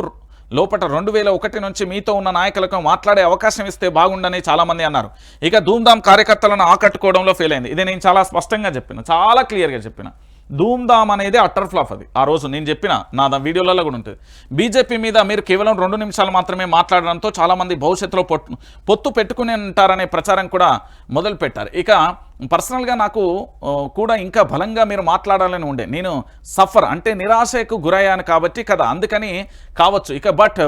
లోపల 2001 నుంచి మీతో ఉన్న నాయకులకు మాట్లాడే అవకాశం ఇస్తే బాగుండని చాలామంది అన్నారు. ఇక ధూమ్ధామ్ కార్యకర్తలను ఆకట్టుకోవడంలో ఫెయిల్ అయింది. ఇది నేను చాలా స్పష్టంగా చెప్పిన, చాలా క్లియర్గా చెప్పిన. ధూమ్ధామ్ అనేది అట్టర్ ఫ్లాప్. అది ఆ రోజు నేను చెప్పిన నా వీడియోలలో కూడా ఉంటుంది. బీజేపీ మీద మీరు కేవలం 2 నిమిషాలు మాత్రమే మాట్లాడడంతో చాలామంది భవిష్యత్తులో పొత్తు పెట్టుకుని ఉంటారనే ప్రచారం కూడా మొదలుపెట్టారు. ఇక పర్సనల్గా నాకు కూడా ఇంకా బలంగా మీరు మాట్లాడాలని ఉండే, నేను సఫర్ అంటే నిరాశకు గురయ్యాను కాబట్టి కదా, అందుకని కావచ్చు. ఇక బట్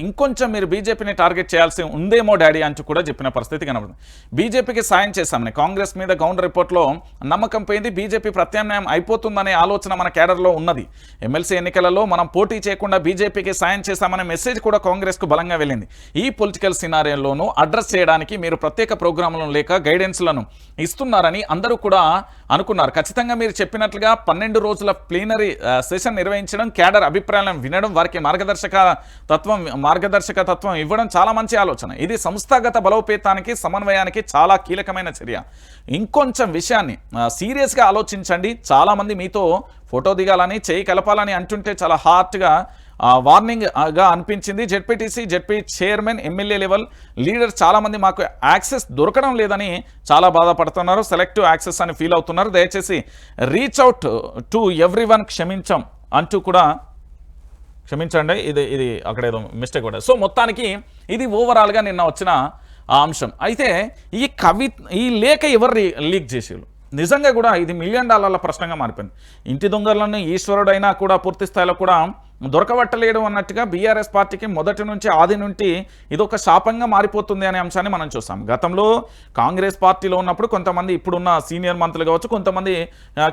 ఇంకొంచెం మీరు బీజేపీని టార్గెట్ చేయాల్సి ఉందేమో డాడీ అంటూ కూడా చెప్పిన పరిస్థితి కనబడుతుంది. బీజేపీకి సాయం చేశామని కాంగ్రెస్ మీద గౌండ్ రిపోర్ట్లో నమ్మకం పోయింది. బీజేపీ ప్రత్యామ్నాయం అయిపోతుందనే ఆలోచన మన కేడర్లో ఉన్నది. ఎమ్మెల్సీ ఎన్నికలలో మనం పోటీ చేయకుండా బీజేపీకి సాయం చేశామనే మెసేజ్ కూడా కాంగ్రెస్కు బలంగా వెళ్ళింది. ఈ పొలిటికల్ సినారియోలోనూ అడ్రస్ చేయడానికి మీరు ప్రత్యేక ప్రోగ్రాంలను లేక గైడెన్స్లను ఇస్తున్నారని అందరూ కూడా అనుకున్నారు. ఖచ్చితంగా మీరు చెప్పినట్లుగా 12 రోజుల ప్లీనరీ సెషన్ నిర్వహించడం, క్యాడర్ అభిప్రాయాలను వినడం, వారికి మార్గదర్శక తత్వం ఇవ్వడం చాలా మంచి ఆలోచన. ఇది సంస్థాగత బలోపేతానికి, సమన్వయానికి చాలా కీలకమైన చర్య. ఇంకొంచెం విషయాన్ని సీరియస్గా ఆలోచించండి. చాలామంది మీతో ఫోటో దిగాలని, చేయి కలపాలని అంటుంటే చాలా హార్ట్గా వార్నింగ్గా అనిపించింది. ZPTC, ZP chairman, MLA level leader చాలామంది మాకు యాక్సెస్ దొరకడం లేదని చాలా బాధపడుతున్నారు. సెలెక్టివ్ యాక్సెస్ అని ఫీల్ అవుతున్నారు. దయచేసి రీచ్ అవుట్ టు ఎవ్రీవన్, క్షమించండి, ఇది అక్కడ ఏదో మిస్టేక్ కూడా. సో మొత్తానికి ఇది ఓవరాల్గా నిన్న వచ్చిన అంశం. అయితే ఈ లేఖ ఎవరు లీక్ చేసేవాళ్ళు? నిజంగా కూడా ఇది $1 మిలియన్ ప్రశ్నగా మారిపోయింది. ఇంటి దొంగలను ఈశ్వరుడైనా కూడా పూర్తి స్థాయిలో కూడా దొరకబట్టలేడు అన్నట్టుగా బీఆర్ఎస్ పార్టీకి మొదటి నుంచి ఆది నుండి ఇదొక శాపంగా మారిపోతుంది అనే అంశాన్ని మనం చూసాం. గతంలో కాంగ్రెస్ పార్టీలో ఉన్నప్పుడు కొంతమంది ఇప్పుడున్న సీనియర్ మంత్రులు కావచ్చు, కొంతమంది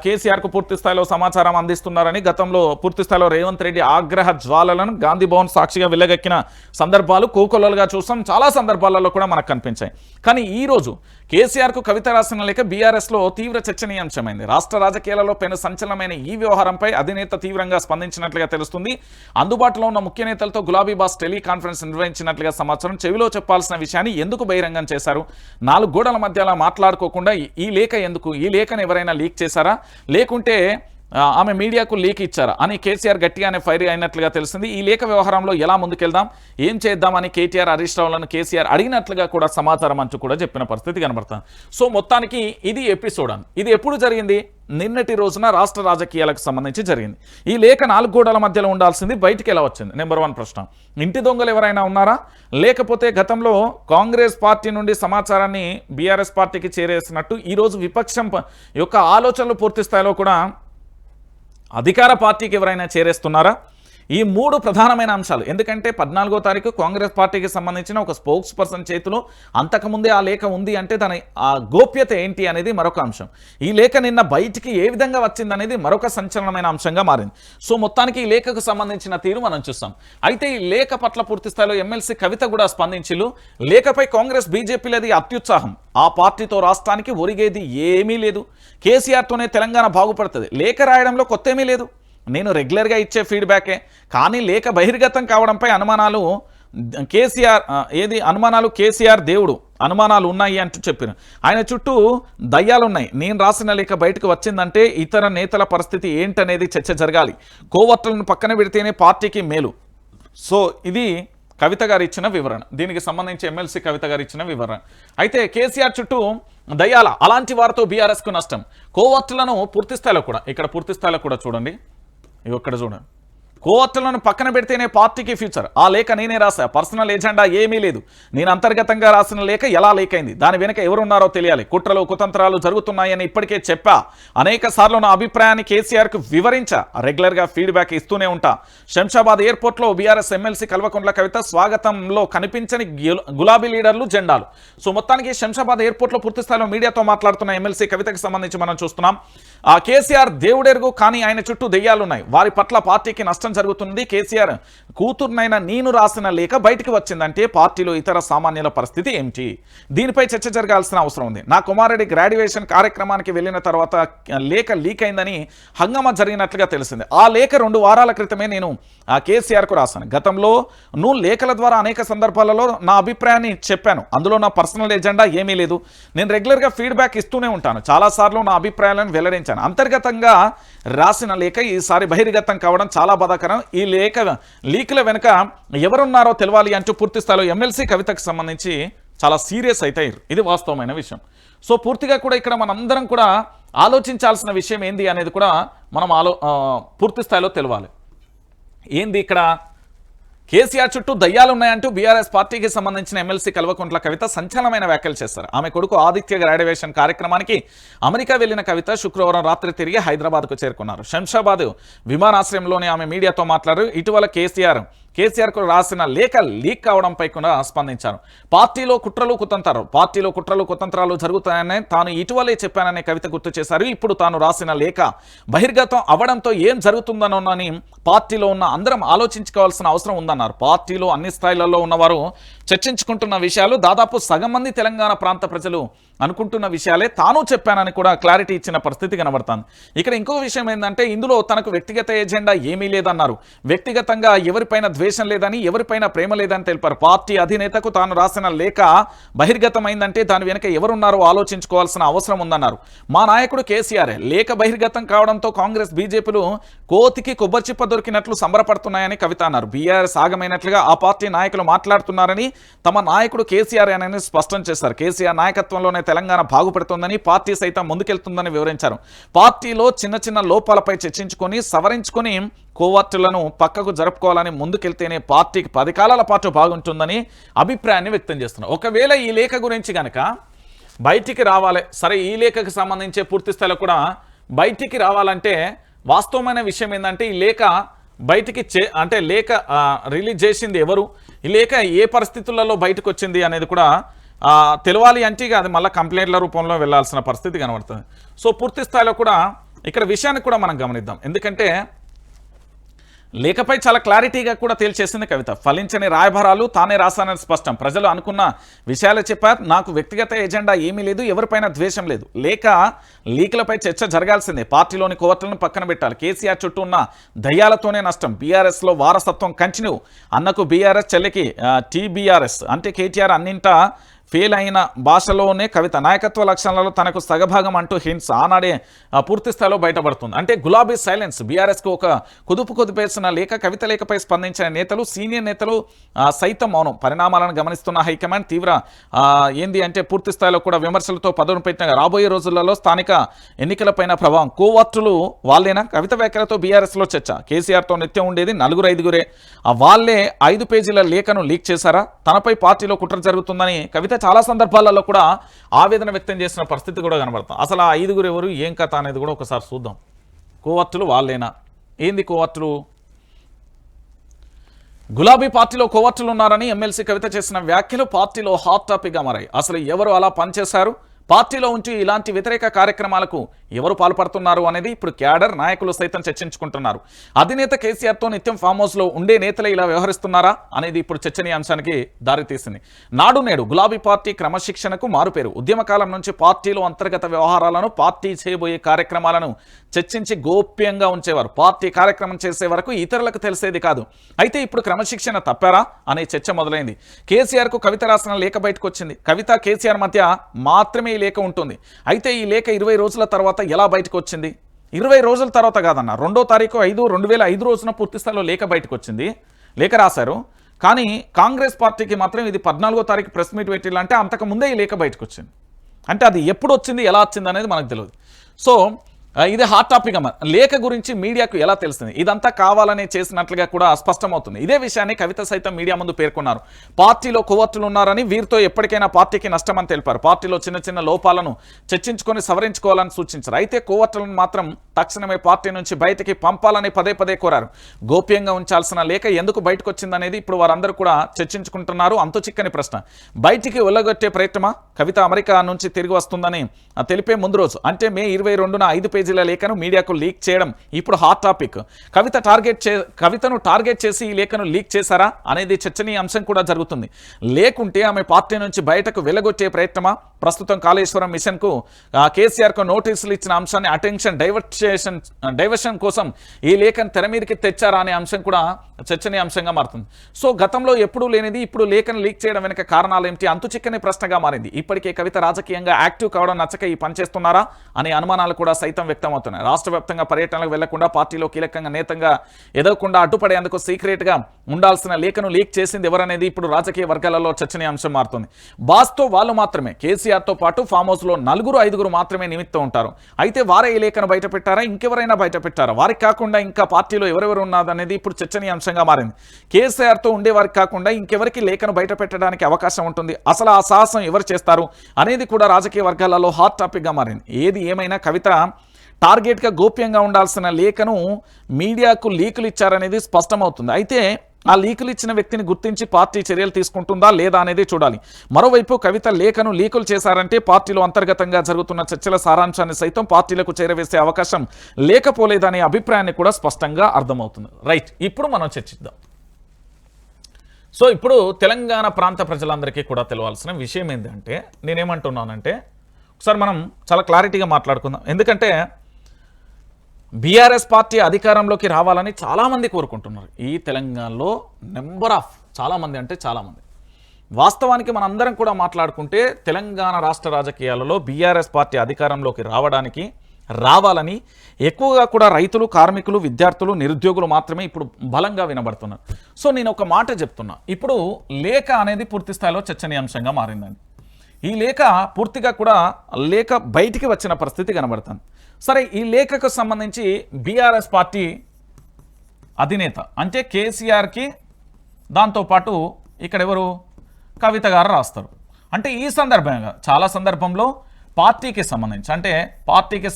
కేసీఆర్కు పూర్తి స్థాయిలో సమాచారం అందిస్తున్నారని గతంలో పూర్తి స్థాయిలో రేవంత్ రెడ్డి ఆగ్రహ జ్వాలలను గాంధీ భవన్ సాక్షిగా వెళ్ళగక్కిన సందర్భాలు కోకొల్లలుగా చూసాం. చాలా సందర్భాలలో కూడా మనకు కనిపించాయి. కానీ ఈరోజు కేసీఆర్కు కవిత రాసిన లేఖ బీఆర్ఎస్లో తీవ్ర చర్చనీయాంశమైంది. రాష్ట్ర రాజకీయాలలో పెను సంచలనమైన ఈ వ్యవహారంపై అధినేత తీవ్రంగా స్పందించినట్లుగా తెలుస్తుంది. అందుబాటులో ఉన్న ముఖ్య నేతలతో గులాబీ బాస్ టెలికాన్ఫరెన్స్ నిర్వహించినట్లుగా సమాచారం. చెవిలో చెప్పాల్సిన విషయాన్ని ఎందుకు బహిరంగం చేశారు? 4 గోడల మధ్య మాట్లాడుకోకుండా ఈ లేఖ ఎందుకు? ఈ లేఖను ఎవరైనా లీక్ చేశారా, లేకుంటే ఆమె మీడియాకు లీక్ ఇచ్చారా అని కేసీఆర్ గట్టిగానే ఫైర్ అయినట్లుగా తెలిసింది. ఈ లేఖ వ్యవహారంలో ఎలా ముందుకెళ్దాం, ఏం చేద్దామని కేటీఆర్, హరీష్ రావులను కేసీఆర్ అడిగినట్లుగా కూడా సమాచారం అంటూ కూడా చెప్పిన పరిస్థితి కనబడుతుంది. సో మొత్తానికి ఇది ఎపిసోడ్ ఇది ఎప్పుడు జరిగింది? నిన్నటి రోజున రాష్ట్ర రాజకీయాలకు సంబంధించి జరిగింది. ఈ లేఖ 4 గోడల మధ్యలో ఉండాల్సింది బయటికి ఎలా వచ్చింది? నెంబర్ 1 ప్రశ్న. ఇంటి దొంగలు ఎవరైనా ఉన్నారా, లేకపోతే గతంలో కాంగ్రెస్ పార్టీ నుండి సమాచారాన్ని బీఆర్ఎస్ పార్టీకి చేరేసినట్టు ఈరోజు విపక్షం యొక్క ఆలోచనలు పూర్తి స్థాయిలో కూడా అధికార పార్టీకి ఎవరైనా చేరేస్తున్నారా? ఈ 3 ప్రధానమైన అంశాలు. ఎందుకంటే 14వ తారీఖు కాంగ్రెస్ పార్టీకి సంబంధించిన ఒక స్పోక్స్ పర్సన్ చేతిలో అంతకుముందే ఆ లేఖ ఉంది అంటే దాని ఆ గోప్యత ఏంటి అనేది మరొక అంశం. ఈ లేఖ నిన్న బయటికి ఏ విధంగా వచ్చిందనేది మరొక సంచలనమైన అంశంగా మారింది. సో మొత్తానికి ఈ లేఖకు సంబంధించిన తీరు మనం చూస్తాం. అయితే ఈ లేఖ పట్ల పూర్తి స్థాయిలో ఎమ్మెల్సీ కవిత కూడా స్పందించిలు. లేఖపై కాంగ్రెస్ బీజేపీలది అత్యుత్సాహం. ఆ పార్టీతో రాష్ట్రానికి ఒరిగేది ఏమీ లేదు. కేసీఆర్తోనే తెలంగాణ బాగుపడుతుంది. లేఖ రాయడంలో కొత్త ఏమీ లేదు. నేను రెగ్యులర్గా ఇచ్చే ఫీడ్బ్యాకే. కానీ లేఖ బహిర్గతం కావడంపై అనుమానాలు కేసీఆర్ దేవుడు అనుమానాలు ఉన్నాయి అంటూ చెప్పారు. ఆయన చుట్టూ దయ్యాలున్నాయి. నేను రాసిన లేఖ బయటకు వచ్చిందంటే ఇతర నేతల పరిస్థితి ఏంటనేది చర్చ జరగాలి. కోవట్లను పక్కన పెడితేనే పార్టీకి మేలు. సో ఇది కవిత గారు ఇచ్చిన వివరణ. దీనికి సంబంధించి ఎమ్మెల్సీ కవిత గారు ఇచ్చిన వివరణ. అయితే కేసీఆర్ చుట్టూ దయ్యాల అలాంటి వారితో బీఆర్ఎస్కు నష్టం. కోవట్లను పూర్తి స్థాయిలో కూడా చూడండి. ఇక్కడ చూడండి, కోవట్లను పక్కన పెడితేనే పార్టీకి ఫ్యూచర్. ఆ లేఖ నేనే రాసా. పర్సనల్ ఎజెండా ఏమీ లేదు. నేను అంతర్గతంగా రాసిన లేఖ ఎలా లేక్ అయింది, దాని వెనుక ఎవరున్నారో తెలియాలి. కుట్రలు కుతంత్రాలు జరుగుతున్నాయని ఇప్పటికే చెప్పా. అనేక సార్లు నా అభిప్రాయాన్ని కేసీఆర్కు వివరించా. రెగ్యులర్గా ఫీడ్బ్యాక్ ఇస్తూనే ఉంటా. శంషాబాద్ ఎయిర్పోర్ట్లో బీఆర్ఎస్ ఎమ్మెల్సీ కల్వకుంట్ల కవిత స్వాగతంలో కనిపించని గులాబీ లీడర్లు, జెండాలు. సో మొత్తానికి శంషాబాద్ ఎయిర్పోర్ట్లో పూర్తి స్థాయిలో మీడియాతో మాట్లాడుతున్న ఎమ్మెల్సీ కవితకు సంబంధించి మనం చూస్తున్నాం. ఆ కేసీఆర్ దేవుడెరుగు, కానీ ఆయన చుట్టూ దెయ్యాలున్నాయి. వారి పట్ల పార్టీకి నష్టం జరుగుతుంది. కేసీఆర్ కూతుర్నైనా నేను రాసిన లేఖ బయటికి వచ్చిందంటే పార్టీలో ఇతర సామాన్యుల పరిస్థితి ఏమిటి? దీనిపై చర్చ జరగాల్సిన అవసరం ఉంది. నా కుమారుడి గ్రాడ్యుయేషన్ కార్యక్రమానికి వెళ్ళిన తర్వాత లేఖ లీక్ అయిందని హంగామా జరిగినట్లుగా తెలిసింది. ఆ లేఖ 2 వారాల క్రితమే నేను కేసీఆర్కు రాశాను. గతంలో లేఖల ద్వారా అనేక సందర్భాలలో నా అభిప్రాయాన్ని చెప్పాను. అందులో నా పర్సనల్ ఎజెండా ఏమీ లేదు. నేను రెగ్యులర్గా ఫీడ్బ్యాక్ ఇస్తూనే ఉంటాను. చాలాసార్లు నా అభిప్రాయాలను వెల్లడించాను. అంతర్గతంగా రాసిన లేఖ ఈసారి బహిర్గతం కావడం చాలా బాధాకరం. బాధాకరం. ఈ లీకుల వెనుక ఎవరున్నారో తెలవాలి అంటూ పూర్తి స్థాయిలో ఎమ్మెల్సీ కవితకు సంబంధించి చాలా సీరియస్ అయితే ఇది వాస్తవమైన విషయం. సో పూర్తిగా కూడా ఇక్కడ మనందరం కూడా ఆలోచించాల్సిన విషయం ఏంది అనేది కూడా మనం పూర్తి స్థాయిలో తెలవాలి. ఏంది ఇక్కడ కేసీఆర్ చుట్టూ దయ్యాలు ఉన్నాయంటూ బీఆర్ఎస్ పార్టీకి సంబంధించిన ఎమ్మెల్సీ కల్వకుంట్ల కవిత సంచలనమైన వ్యాఖ్యలు చేశారు. ఆమె కొడుకు ఆదిత్య గ్రాడ్యుయేషన్ కార్యక్రమానికి అమెరికా వెళ్లిన కవిత శుక్రవారం రాత్రి తిరిగి హైదరాబాద్కు చేరుకున్నారు. శంషాబాద్ విమానాశ్రయంలోనే ఆమె మీడియాతో మాట్లాడారు. ఇటీవల కేసీఆర్కు రాసిన లేఖ లీక్ కావడంపై కూడా స్పందించారు. పార్టీలో కుట్రలు కుతంత్రాలు జరుగుతాయని తాను ఇటీవలే చెప్పానని కవిత గుర్తు చేశారు. ఇప్పుడు తాను రాసిన లేఖ బహిర్గతం అవ్వడంతో ఏం జరుగుతుందనోనని పార్టీలో ఉన్న అందరం ఆలోచించుకోవాల్సిన అవసరం ఉందన్నారు. పార్టీలో అన్ని స్థాయిలలో ఉన్నవారు చర్చించుకుంటున్న విషయాలు దాదాపు సగం మంది తెలంగాణ ప్రాంత ప్రజలు అనుకుంటున్న విషయాలే తాను చెప్పానని కూడా క్లారిటీ ఇచ్చిన పరిస్థితి కనబడుతుంది. ఇక్కడ ఇంకొక విషయం ఏంటంటే ఇందులో తనకు వ్యక్తిగత ఎజెండా ఏమీ లేదన్నారు. వ్యక్తిగతంగా ఎవరిపైన ద్వేషం లేదని, ఎవరిపైన ప్రేమ లేదని తెలిపారు. పార్టీ అధినేతకు తాను రాసిన లేఖ బహిర్గతమైందంటే దాని వెనుక ఎవరున్నారో ఆలోచించుకోవాల్సిన అవసరం ఉందన్నారు. మా నాయకుడు కేసీఆర్ లేఖ బహిర్గతం కావడంతో కాంగ్రెస్ బీజేపీలు కోతికి కొబ్బరి చిప్ప దొరికినట్లు సంబరపడుతున్నాయని కవిత అన్నారు. బీఆర్ఎస్ ఆగమైనట్లుగా ఆ పార్టీ నాయకులు మాట్లాడుతున్నారని, తమ నాయకుడు కేసీఆర్ అని స్పష్టం చేశారు. కేసీఆర్ నాయకత్వంలోనే తెలంగాణ బాగుపడుతుందని, పార్టీ సైతం ముందుకెళ్తుందని వివరించారు. పార్టీలో చిన్న లోపాలపై చర్చించుకొని సవరించుకొని కోవర్టులను పక్కకు జరుపుకోవాలని ముందుకెళ్తేనే పార్టీకి 10 కాలాల పాటు బాగుంటుందని అభిప్రాయాన్ని వ్యక్తం చేస్తున్నారు. ఒకవేళ ఈ లేఖ గురించి కనుక బయటికి రావాలి, సరే ఈ లేఖకు సంబంధించే పూర్తి స్థాయిలో కూడా బయటికి రావాలంటే వాస్తవమైన విషయం ఏంటంటే ఈ లేఖ బయటికి అంటే లేఖ రిలీజ్ చేసింది ఎవరు, ఈ లేఖ ఏ పరిస్థితులలో బయటకు వచ్చింది అనేది కూడా తెలవాలి అంటే అది మళ్ళీ కంప్లైంట్ల రూపంలో వెళ్లాల్సిన పరిస్థితి కనబడుతుంది. సో పూర్తి స్థాయిలో కూడా ఇక్కడ విషయాన్ని కూడా మనం గమనిద్దాం. ఎందుకంటే లేఖపై చాలా క్లారిటీగా కూడా తేల్చేసింది కవిత. ఫలించని రాయబారాలు తానే రాశానని స్పష్టం. ప్రజలు అనుకున్న విషయాలు చెప్పారు. నాకు వ్యక్తిగత ఎజెండా ఏమీ లేదు, ఎవరిపైన ద్వేషం లేదు. లీకులపై చర్చ జరగాల్సిందే. పార్టీలోని కోవర్టులను పక్కన పెట్టాలి. కేసీఆర్ చుట్టూ ఉన్న దయ్యాలతోనే నష్టం. బీఆర్ఎస్లో వారసత్వం కంటిన్యూ. అన్నకు బీఆర్ఎస్, చెల్లికి టీబీఆర్ఎస్ అంటే కేటీఆర్ అన్నింటా ఫెయిల్ అయిన భాషలోనే కవిత నాయకత్వ లక్షణాలలో తనకు సగభాగం అంటూ హింట్స్ ఆనాడే పూర్తి స్థాయిలో బయటపడుతుంది. అంటే గులాబీ సైలెన్స్. బీఆర్ఎస్కు ఒక కుదిపేసిన లేఖ. కవిత లేఖపై స్పందించిన నేతలు, సీనియర్ నేతలు సైతం మౌనం. పరిణామాలను గమనిస్తున్న హైకమాండ్ తీవ్ర ఏంది అంటే పూర్తి స్థాయిలో కూడా విమర్శలతో పదును పెట్టిన రాబోయే రోజులలో స్థానిక ఎన్నికలపైన ప్రభావం. కోవర్టులు వాళ్ళేనా? కవిత వ్యాఖ్యలతో బీఆర్ఎస్లో చర్చ. కేసీఆర్తో నిత్యం ఉండేది 4-5గురే. వాళ్ళే 5 పేజీల లేఖను లీక్ చేశారా? తనపై పార్టీలో కుట్ర జరుగుతుందని కవిత చాలా సందర్భాలలో కూడా ఆవేదన వ్యక్తం చేసిన పరిస్థితి కూడా కనబడుతుంది. అసలు ఆ 5గురు ఎవరు, ఏం కథ అనేది కూడా ఒకసారి చూద్దాం. కోవర్టులు వాళ్ళేనా? ఏంది కోవర్టులు? గులాబీ పార్టీలో కోవర్టులు ఉన్నారని ఎమ్మెల్సీ కవిత చేసిన వ్యాఖ్యలు పార్టీలో హాట్ టాపిక్గా మారాయి. అసలు ఎవరు అలా పనిచేశారు? పార్టీలో ఉంచి ఇలాంటి వ్యతిరేక కార్యక్రమాలకు ఎవరు పాల్పడుతున్నారు అనేది ఇప్పుడు క్యాడర్ నాయకులు సైతం చర్చించుకుంటున్నారు. అధినేత కేసీఆర్తో నిత్యం ఫామ్ హౌస్లో ఉండే నేతలే ఇలా వ్యవహరిస్తున్నారా అనేది ఇప్పుడు చర్చనీయాంశానికి దారితీసింది. నాడు నేడు గులాబీ పార్టీ క్రమశిక్షణకు మారుపేరు. ఉద్యమకాలం నుంచి పార్టీలో అంతర్గత వ్యవహారాలను, పార్టీ చేయబోయే కార్యక్రమాలను చర్చించి గోప్యంగా ఉంచేవారు. పార్టీ కార్యక్రమం చేసే వరకు ఇతరులకు తెలిసేది కాదు. అయితే ఇప్పుడు క్రమశిక్షణ తప్పారా అనే చర్చ మొదలైంది. కేసీఆర్కు కవిత రాసిన లేఖ బయటకు వచ్చింది. కవిత కేసీఆర్ మధ్య మాత్రమే ఈ లేఖ ఉంటుంది. అయితే ఈ లేఖ 20 రోజుల తర్వాత ఎలా బయటకు వచ్చింది? 20 రోజుల తర్వాత కాదన్న, 2వ తారీఖు 5/2005 రోజున పూర్తి స్థాయిలో లేఖ బయటకు వచ్చింది. లేఖ రాశారు. కానీ కాంగ్రెస్ పార్టీకి మాత్రం ఇది 14వ తారీఖు ప్రెస్ మీట్ పెట్టిల్లంటే అంతకు ముందే ఈ లేఖ బయటకు వచ్చింది. అంటే అది ఎప్పుడు వచ్చింది, ఎలా వచ్చింది అనేది మనకు తెలియదు. సో ఇది హాట్ టాపిక్ అమ్మ. లేఖ గురించి మీడియాకు ఎలా తెలిసింది? ఇదంతా కావాలని చేసినట్లుగా కూడా స్పష్టమవుతుంది. ఇదే విషయాన్ని కవిత సైతం మీడియా ముందు పేర్కొన్నారు. పార్టీలో కోవర్టులు ఉన్నారని, వీరితో ఎప్పటికైనా పార్టీకి నష్టమని తెలిపారు. పార్టీలో చిన్న లోపాలను చర్చించుకొని సవరించుకోవాలని సూచించారు. అయితే కోవర్టులను మాత్రం తక్షణమే పార్టీ నుంచి బయటికి పంపాలని పదే కోరారు. గోప్యంగా ఉంచాల్సిన లేఖ ఎందుకు బయటకు వచ్చిందనేది ఇప్పుడు వారందరూ కూడా చర్చించుకుంటున్నారు. అంతు చిక్కని ప్రశ్న. బయటికి వెళ్ళగొట్టే ప్రయత్నమా? కవిత అమెరికా నుంచి తిరిగి వస్తుందని తెలిపే ముందు రోజు అంటే మే 22న 5 పేజీల లేఖను మీడియాకు లీక్ చేయడం ఇప్పుడు హాట్ టాపిక్. కవితను టార్గెట్ చేసి ఈ లేఖను లీక్ చేశారా అనేది చర్చనీయాంశం కూడా జరుగుతుంది. లేకుంటే ఆమె పార్టీ నుంచి బయటకు వెళ్ళగొట్టే ప్రయత్నమా? ప్రస్తుతం కాళేశ్వరం మిషన్కు కేసీఆర్కు నోటీసులు ఇచ్చిన అంశాన్ని అటెన్షన్ డైవర్షన్ కోసం ఈ లేఖను తెర మీదకి తెచ్చారా అనే అంశం కూడా చర్చనీయాంశంగా మారుతుంది. సో గతంలో ఎప్పుడూ లేనిది ఇప్పుడు లేఖను లీక్ చేయడం వెనుక కారణాలు ఏమిటి? అంతు చిక్కని ప్రశ్నగా మారింది. ఇప్పటికే కవిత రాజకీయంగా యాక్టివ్ కావడం నచ్చక ఈ పని చేస్తున్నారా అనే అనుమానాలు కూడా సైతం వ్యక్తమవుతున్నాయి. రాష్ట్ర వ్యాప్తంగా పర్యటనలకు వెళ్లకుండా పార్టీలో కీలకంగా నేతంగా ఎదగకుండా అడ్డుపడేందుకు సీక్రెట్గా ఉండాల్సిన లేఖను లీక్ చేసింది ఎవరనేది ఇప్పుడు రాజకీయ వర్గాలలో చర్చనీయాంశం మారుతుంది. బాస్తో వాళ్ళు మాత్రమే, కేసీఆర్తో పాటు ఫామ్ హౌస్లో 4-5 మాత్రమే నిమిత్తం ఉంటారు. అయితే వారే ఈ లేఖను బయట పెట్టారా, ఇంకెవరైనా బయట పెట్టారా? వారికి కాకుండా ఇంకా పార్టీలో ఎవరెవరు ఉన్నదనేది ఇప్పుడు చర్చనీయాంశంగా మారింది. కేసీఆర్తో ఉండేవారికి కాకుండా ఇంకెవరికి లేఖను బయట పెట్టడానికి అవకాశం ఉంటుంది? అసలు ఆ సాహసం ఎవరు చేస్తారు అనేది కూడా రాజకీయ వర్గాలలో హాట్ టాపిక్గా మారింది. ఏది ఏమైనా కవిత టార్గెట్గా గోప్యంగా ఉండాల్సిన లేఖను మీడియాకు లీకులు ఇచ్చారనేది స్పష్టమవుతుంది. అయితే ఆ లీకులు ఇచ్చిన వ్యక్తిని గుర్తించి పార్టీ చర్యలు తీసుకుంటుందా లేదా అనేది చూడాలి. మరోవైపు కవిత లేఖను లీకులు చేశారంటే పార్టీలో అంతర్గతంగా జరుగుతున్న చర్చల సారాంశాన్ని సైతం పార్టీలకు చేరవేసే అవకాశం లేకపోలేదనే అభిప్రాయాన్ని కూడా స్పష్టంగా అర్థమవుతుంది. రైట్, ఇప్పుడు మనం చర్చిద్దాం. సో ఇప్పుడు తెలంగాణ ప్రాంత ప్రజలందరికీ కూడా తెలవాల్సిన విషయం ఏంటంటే, నేనేమంటున్నానంటే ఒకసారి మనం చాలా క్లారిటీగా మాట్లాడుకుందాం. ఎందుకంటే బీఆర్ఎస్ పార్టీ అధికారంలోకి రావాలని చాలామంది కోరుకుంటున్నారు ఈ తెలంగాణలో. చాలామంది అంటే చాలామంది. వాస్తవానికి మనందరం కూడా మాట్లాడుకుంటే తెలంగాణ రాష్ట్ర రాజకీయాలలో బీఆర్ఎస్ పార్టీ అధికారంలోకి రావాలని ఎక్కువగా కూడా రైతులు, కార్మికులు, విద్యార్థులు, నిరుద్యోగులు మాత్రమే ఇప్పుడు బలంగా వినబడుతున్నారు. సో నేను ఒక మాట చెప్తున్నా, ఇప్పుడు లేఖ అనేది పూర్తి స్థాయిలో చర్చనీయాంశంగా మారిందండి. ఈ లేఖ పూర్తిగా కూడా బయటికి వచ్చిన పరిస్థితి కనబడుతుంది. సరే, ఈ లేఖకు సంబంధించి బీఆర్ఎస్ పార్టీ అధినేత అంటే కేసీఆర్కి దాంతోపాటు ఇక్కడ ఎవరు కవిత గారు రాస్తారు. అంటే ఈ సందర్భంగా చాలా సందర్భంలో పార్టీకి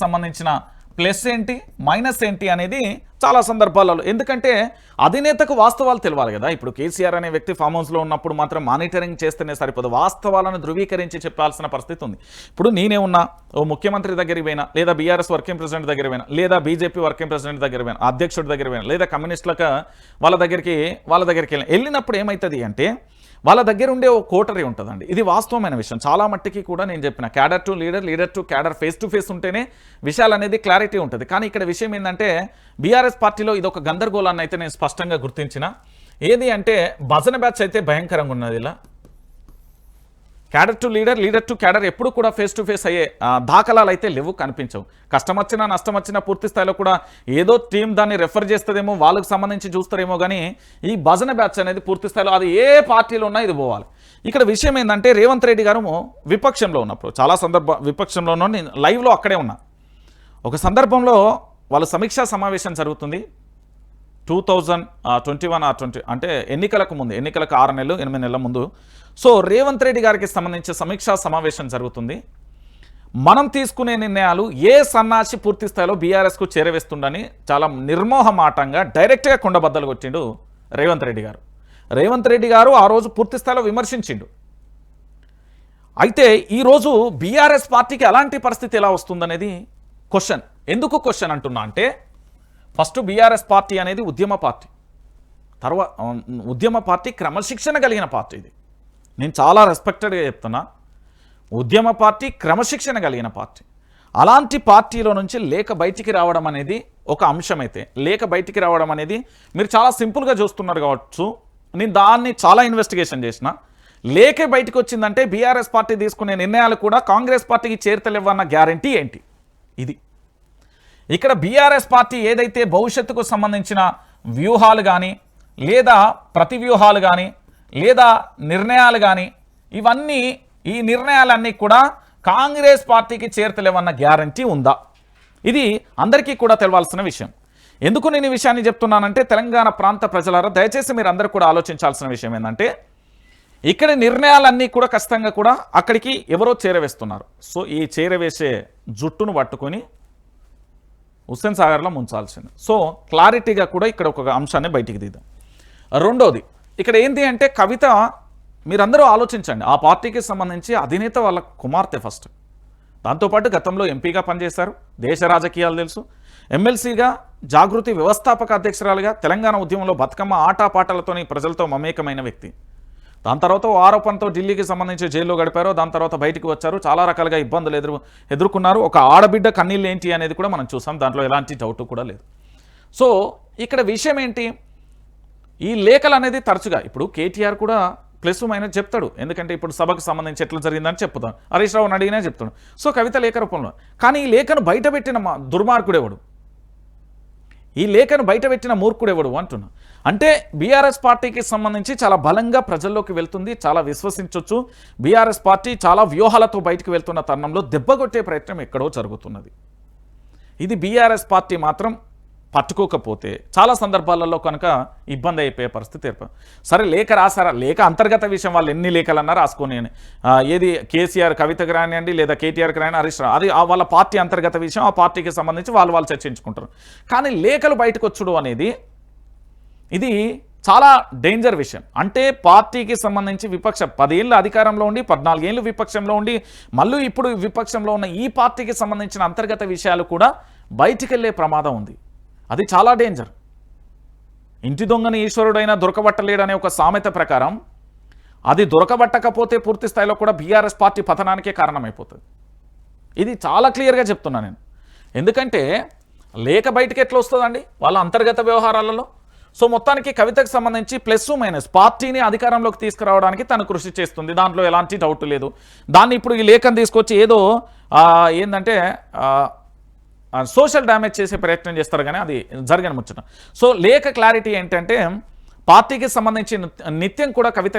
సంబంధించిన ప్లస్ ఏంటి, మైనస్ ఏంటి అనేది చాలా సందర్భాలలో, ఎందుకంటే అధినేతకు వాస్తవాలు తెలవాలి కదా. ఇప్పుడు కేసీఆర్ అనే వ్యక్తి ఫామ్ హౌస్లో ఉన్నప్పుడు మాత్రం మానిటరింగ్ చేస్తేనే సరిపోదు, వాస్తవాలను ధృవీకరించి చెప్పాల్సిన పరిస్థితి ఉంది. ఇప్పుడు నేనే ఉన్నా, ఓ ముఖ్యమంత్రి దగ్గరికి పోయినా, లేదా బీఆర్ఎస్ వర్కింగ్ ప్రెసిడెంట్ దగ్గర పోయినా, లేదా బీజేపీ వర్కింగ్ ప్రెసిడెంట్ దగ్గర పోయినా, అధ్యక్షుడి దగ్గర పోయినా, లేదా కమ్యూనిస్టులకు వాళ్ళ దగ్గరికి వెళ్ళినప్పుడు ఏమవుతుంది అంటే వాళ్ళ దగ్గర ఉండే ఓ కోటరీ ఉంటుందండి. ఇది వాస్తవమైన విషయం. చాలా మట్టికి కూడా నేను చెప్పిన cadre to leader, leader to cadre, face to face ఉంటేనే విషయాలు అనేది క్లారిటీ ఉంటుంది. కానీ ఇక్కడ విషయం ఏంటంటే బీఆర్ఎస్ పార్టీలో ఇది ఒక గందరగోళాన్ని అయితే నేను స్పష్టంగా గుర్తించిన. ఏది అంటే భజన బ్యాచ్ అయితే భయంకరంగా ఉన్నది. ఇలా cadre to leader, leader to cadre ఎప్పుడు కూడా ఫేస్ టు ఫేస్ అయ్యే దాఖలాలు అయితే లేవు, కనిపించవు. కష్టం వచ్చినా నష్టం వచ్చినా పూర్తి స్థాయిలో కూడా ఏదో టీం దాన్ని రెఫర్ చేస్తుందేమో, వాళ్ళకు సంబంధించి చూస్తారేమో. కానీ ఈ భజన బ్యాచ్ అనేది పూర్తి స్థాయిలో అది ఏ పార్టీలో ఉన్నా ఇది పోవాలి. ఇక్కడ విషయం ఏంటంటే రేవంత్ రెడ్డి గారు విపక్షంలో ఉన్నప్పుడు చాలా విపక్షంలో ఉన్న నేను లైవ్లో అక్కడే ఉన్నా. ఒక సందర్భంలో వాళ్ళ సమీక్షా సమావేశం జరుగుతుంది 2021 అంటే ఎన్నికలకు ముందు, ఎన్నికలకు 6 నెలలు 8 నెలల ముందు. సో రేవంత్ రెడ్డి గారికి సంబంధించి సమీక్షా సమావేశం జరుగుతుంది. మనం తీసుకునే నిర్ణయాలు ఏ సన్నాసి పూర్తి స్థాయిలో బీఆర్ఎస్కు చేరవేస్తుండని చాలా నిర్మోహమాటంగా డైరెక్ట్గా కొండబద్దలు కొట్టిండు రేవంత్ రెడ్డి గారు. రేవంత్ రెడ్డి గారు ఆ రోజు పూర్తి స్థాయిలో విమర్శించిండు. అయితే ఈరోజు బీఆర్ఎస్ పార్టీకి అలాంటి పరిస్థితి ఎలా వస్తుందనేది క్వశ్చన్. ఎందుకు క్వశ్చన్ అంటున్నా అంటే, ఫస్ట్ బీఆర్ఎస్ పార్టీ అనేది ఉద్యమ పార్టీ, ఉద్యమ పార్టీ, క్రమశిక్షణ కలిగిన పార్టీ. ఇది నేను చాలా రెస్పెక్టెడ్గా చెప్తున్నా. ఉద్యమ పార్టీ, క్రమశిక్షణ కలిగిన పార్టీ. అలాంటి పార్టీలో నుంచి లేఖ బయటికి రావడం అనేది ఒక అంశమైతే, లేఖ బయటికి రావడం అనేది మీరు చాలా సింపుల్గా చూస్తున్నారు కావచ్చు. నేను దాన్ని చాలా ఇన్వెస్టిగేషన్ చేసిన. లేఖే బయటకు వచ్చిందంటే బీఆర్ఎస్ పార్టీ తీసుకునే నిర్ణయాలు కూడా కాంగ్రెస్ పార్టీకి చేరతలేవన్న గ్యారంటీ ఏంటి? ఇది ఇక్కడ బీఆర్ఎస్ పార్టీ ఏదైతే భవిష్యత్తుకు సంబంధించిన వ్యూహాలు కానీ, లేదా ప్రతి వ్యూహాలు కానీ, లేదా నిర్ణయాలు కానీ, ఇవన్నీ ఈ నిర్ణయాలన్నీ కూడా కాంగ్రెస్ పార్టీకి చేరతలేవన్న గ్యారంటీ ఉందా? ఇది అందరికీ కూడా తెలవాల్సిన విషయం. ఎందుకు నేను ఈ విషయాన్ని చెప్తున్నానంటే, తెలంగాణ ప్రాంత ప్రజలారా దయచేసి మీరు అందరూ కూడా ఆలోచించాల్సిన విషయం ఏంటంటే, ఇక్కడ నిర్ణయాలన్నీ కూడా ఖచ్చితంగా కూడా అక్కడికి ఎవరో చేరవేస్తున్నారు. సో ఈ చేరవేసే జుట్టును పట్టుకొని హుస్సేన్ సాగర్లో ముంచాల్సింది. సో క్లారిటీగా కూడా ఇక్కడ ఒక అంశాన్ని బయటికి తీద్దాం. రెండోది ఇక్కడ ఏంటి అంటే, కవిత మీరందరూ ఆలోచించండి. ఆ పార్టీకి సంబంధించి అధినేత వాళ్ళ కుమార్తె ఫస్ట్. దాంతోపాటు గతంలో ఎంపీగా పనిచేశారు, దేశ రాజకీయాలు తెలుసు. ఎమ్మెల్సీగా, జాగృతి వ్యవస్థాపక అధ్యక్షురాలుగా తెలంగాణ ఉద్యమంలో బతుకమ్మ ఆటపాటలతోని ప్రజలతో మమేకమైన వ్యక్తి. దాని తర్వాత ఆరోపణతో ఢిల్లీకి సంబంధించి జైల్లో గడిపారు. దాని తర్వాత బయటికి వచ్చారు, చాలా రకాలుగా ఇబ్బందులు ఎదుర్కొన్నారు. ఒక ఆడబిడ్డ కన్నీళ్ళు ఏంటి అనేది కూడా మనం చూసాం, దాంట్లో ఎలాంటి డౌట్ కూడా లేదు. సో ఇక్కడ విషయం ఏంటి, ఈ లేఖలు అనేది తరచుగా ఇప్పుడు కేటీఆర్ కూడా ప్లస్ మైనస్ చెప్తాడు, ఎందుకంటే ఇప్పుడు సభకు సంబంధించి ఎట్లా జరిగిందని చెప్తాను, హరీష్ రావుని అడిగినా చెప్తాడు. సో కవిత లేఖ రూపంలో. కానీ ఈ లేఖను బయటపెట్టిన దుర్మార్గుడెవడు, ఈ లేఖను బయటపెట్టిన మూర్ఖుడెవడు అంటున్నా. అంటే బీఆర్ఎస్ పార్టీకి సంబంధించి చాలా బలంగా ప్రజల్లోకి వెళ్తుంది, చాలా విశ్వసించవచ్చు. బీఆర్ఎస్ పార్టీ చాలా వ్యూహాలతో బయటకు వెళ్తున్న తరుణంలో దెబ్బకొట్టే ప్రయత్నం ఎక్కడో జరుగుతున్నది. ఇది బీఆర్ఎస్ పార్టీ మాత్రం పట్టుకోకపోతే చాలా సందర్భాలలో కనుక ఇబ్బంది అయిపోయే పరిస్థితి ఏర్పడింది. సరే లేఖ రాసారా, లేఖ అంతర్గత విషయం వాళ్ళు ఎన్ని లేఖలన్నా రాసుకొని ఏది కేసీఆర్ కవితకు రానివ్వండి లేదా కేటీఆర్కి రాని హరీష్ రావు, అది వాళ్ళ పార్టీ అంతర్గత విషయం, ఆ పార్టీకి సంబంధించి వాళ్ళు చర్చించుకుంటారు. కానీ లేఖలు బయటకు వచ్చుడు అనేది ఇది చాలా డేంజర్ విషయం. అంటే పార్టీకి సంబంధించి విపక్ష 10 ఏళ్ళు అధికారంలో ఉండి 14 ఏళ్ళు విపక్షంలో ఉండి మళ్ళీ ఇప్పుడు విపక్షంలో ఉన్న ఈ పార్టీకి సంబంధించిన అంతర్గత విషయాలు కూడా బయటికి వెళ్ళే ప్రమాదం ఉంది. అది చాలా డేంజర్. ఇంటి దొంగని ఈశ్వరుడైనా దొరకబట్టలేడనే ఒక సామెత ప్రకారం అది దొరకబట్టకపోతే పూర్తి స్థాయిలో కూడా బీఆర్ఎస్ పార్టీ పతనానికే కారణమైపోతుంది. ఇది చాలా క్లియర్గా చెప్తున్నా నేను. ఎందుకంటే లేఖ బయటకు ఎట్లా వస్తుందండి వాళ్ళ అంతర్గత వ్యవహారాలలో. సో మొత్తానికి కవితకు సంబంధించి ప్లస్ మైనస్ పార్టీని అధికారంలోకి తీసుకురావడానికి తను కృషి చేస్తుంది, దాంట్లో ఎలాంటి డౌట్ లేదు. దాన్ని ఇప్పుడు ఈ లేఖను తీసుకొచ్చి ఏదో ఏంటంటే సోషల్ డ్యామేజ్ చేసే ప్రయత్నం చేస్తారు, కానీ అది జరగని ముచ్చట. సో లేఖ క్లారిటీ ఏంటంటే పార్టీకి సంబంధించి నిత్యం కూడా కవిత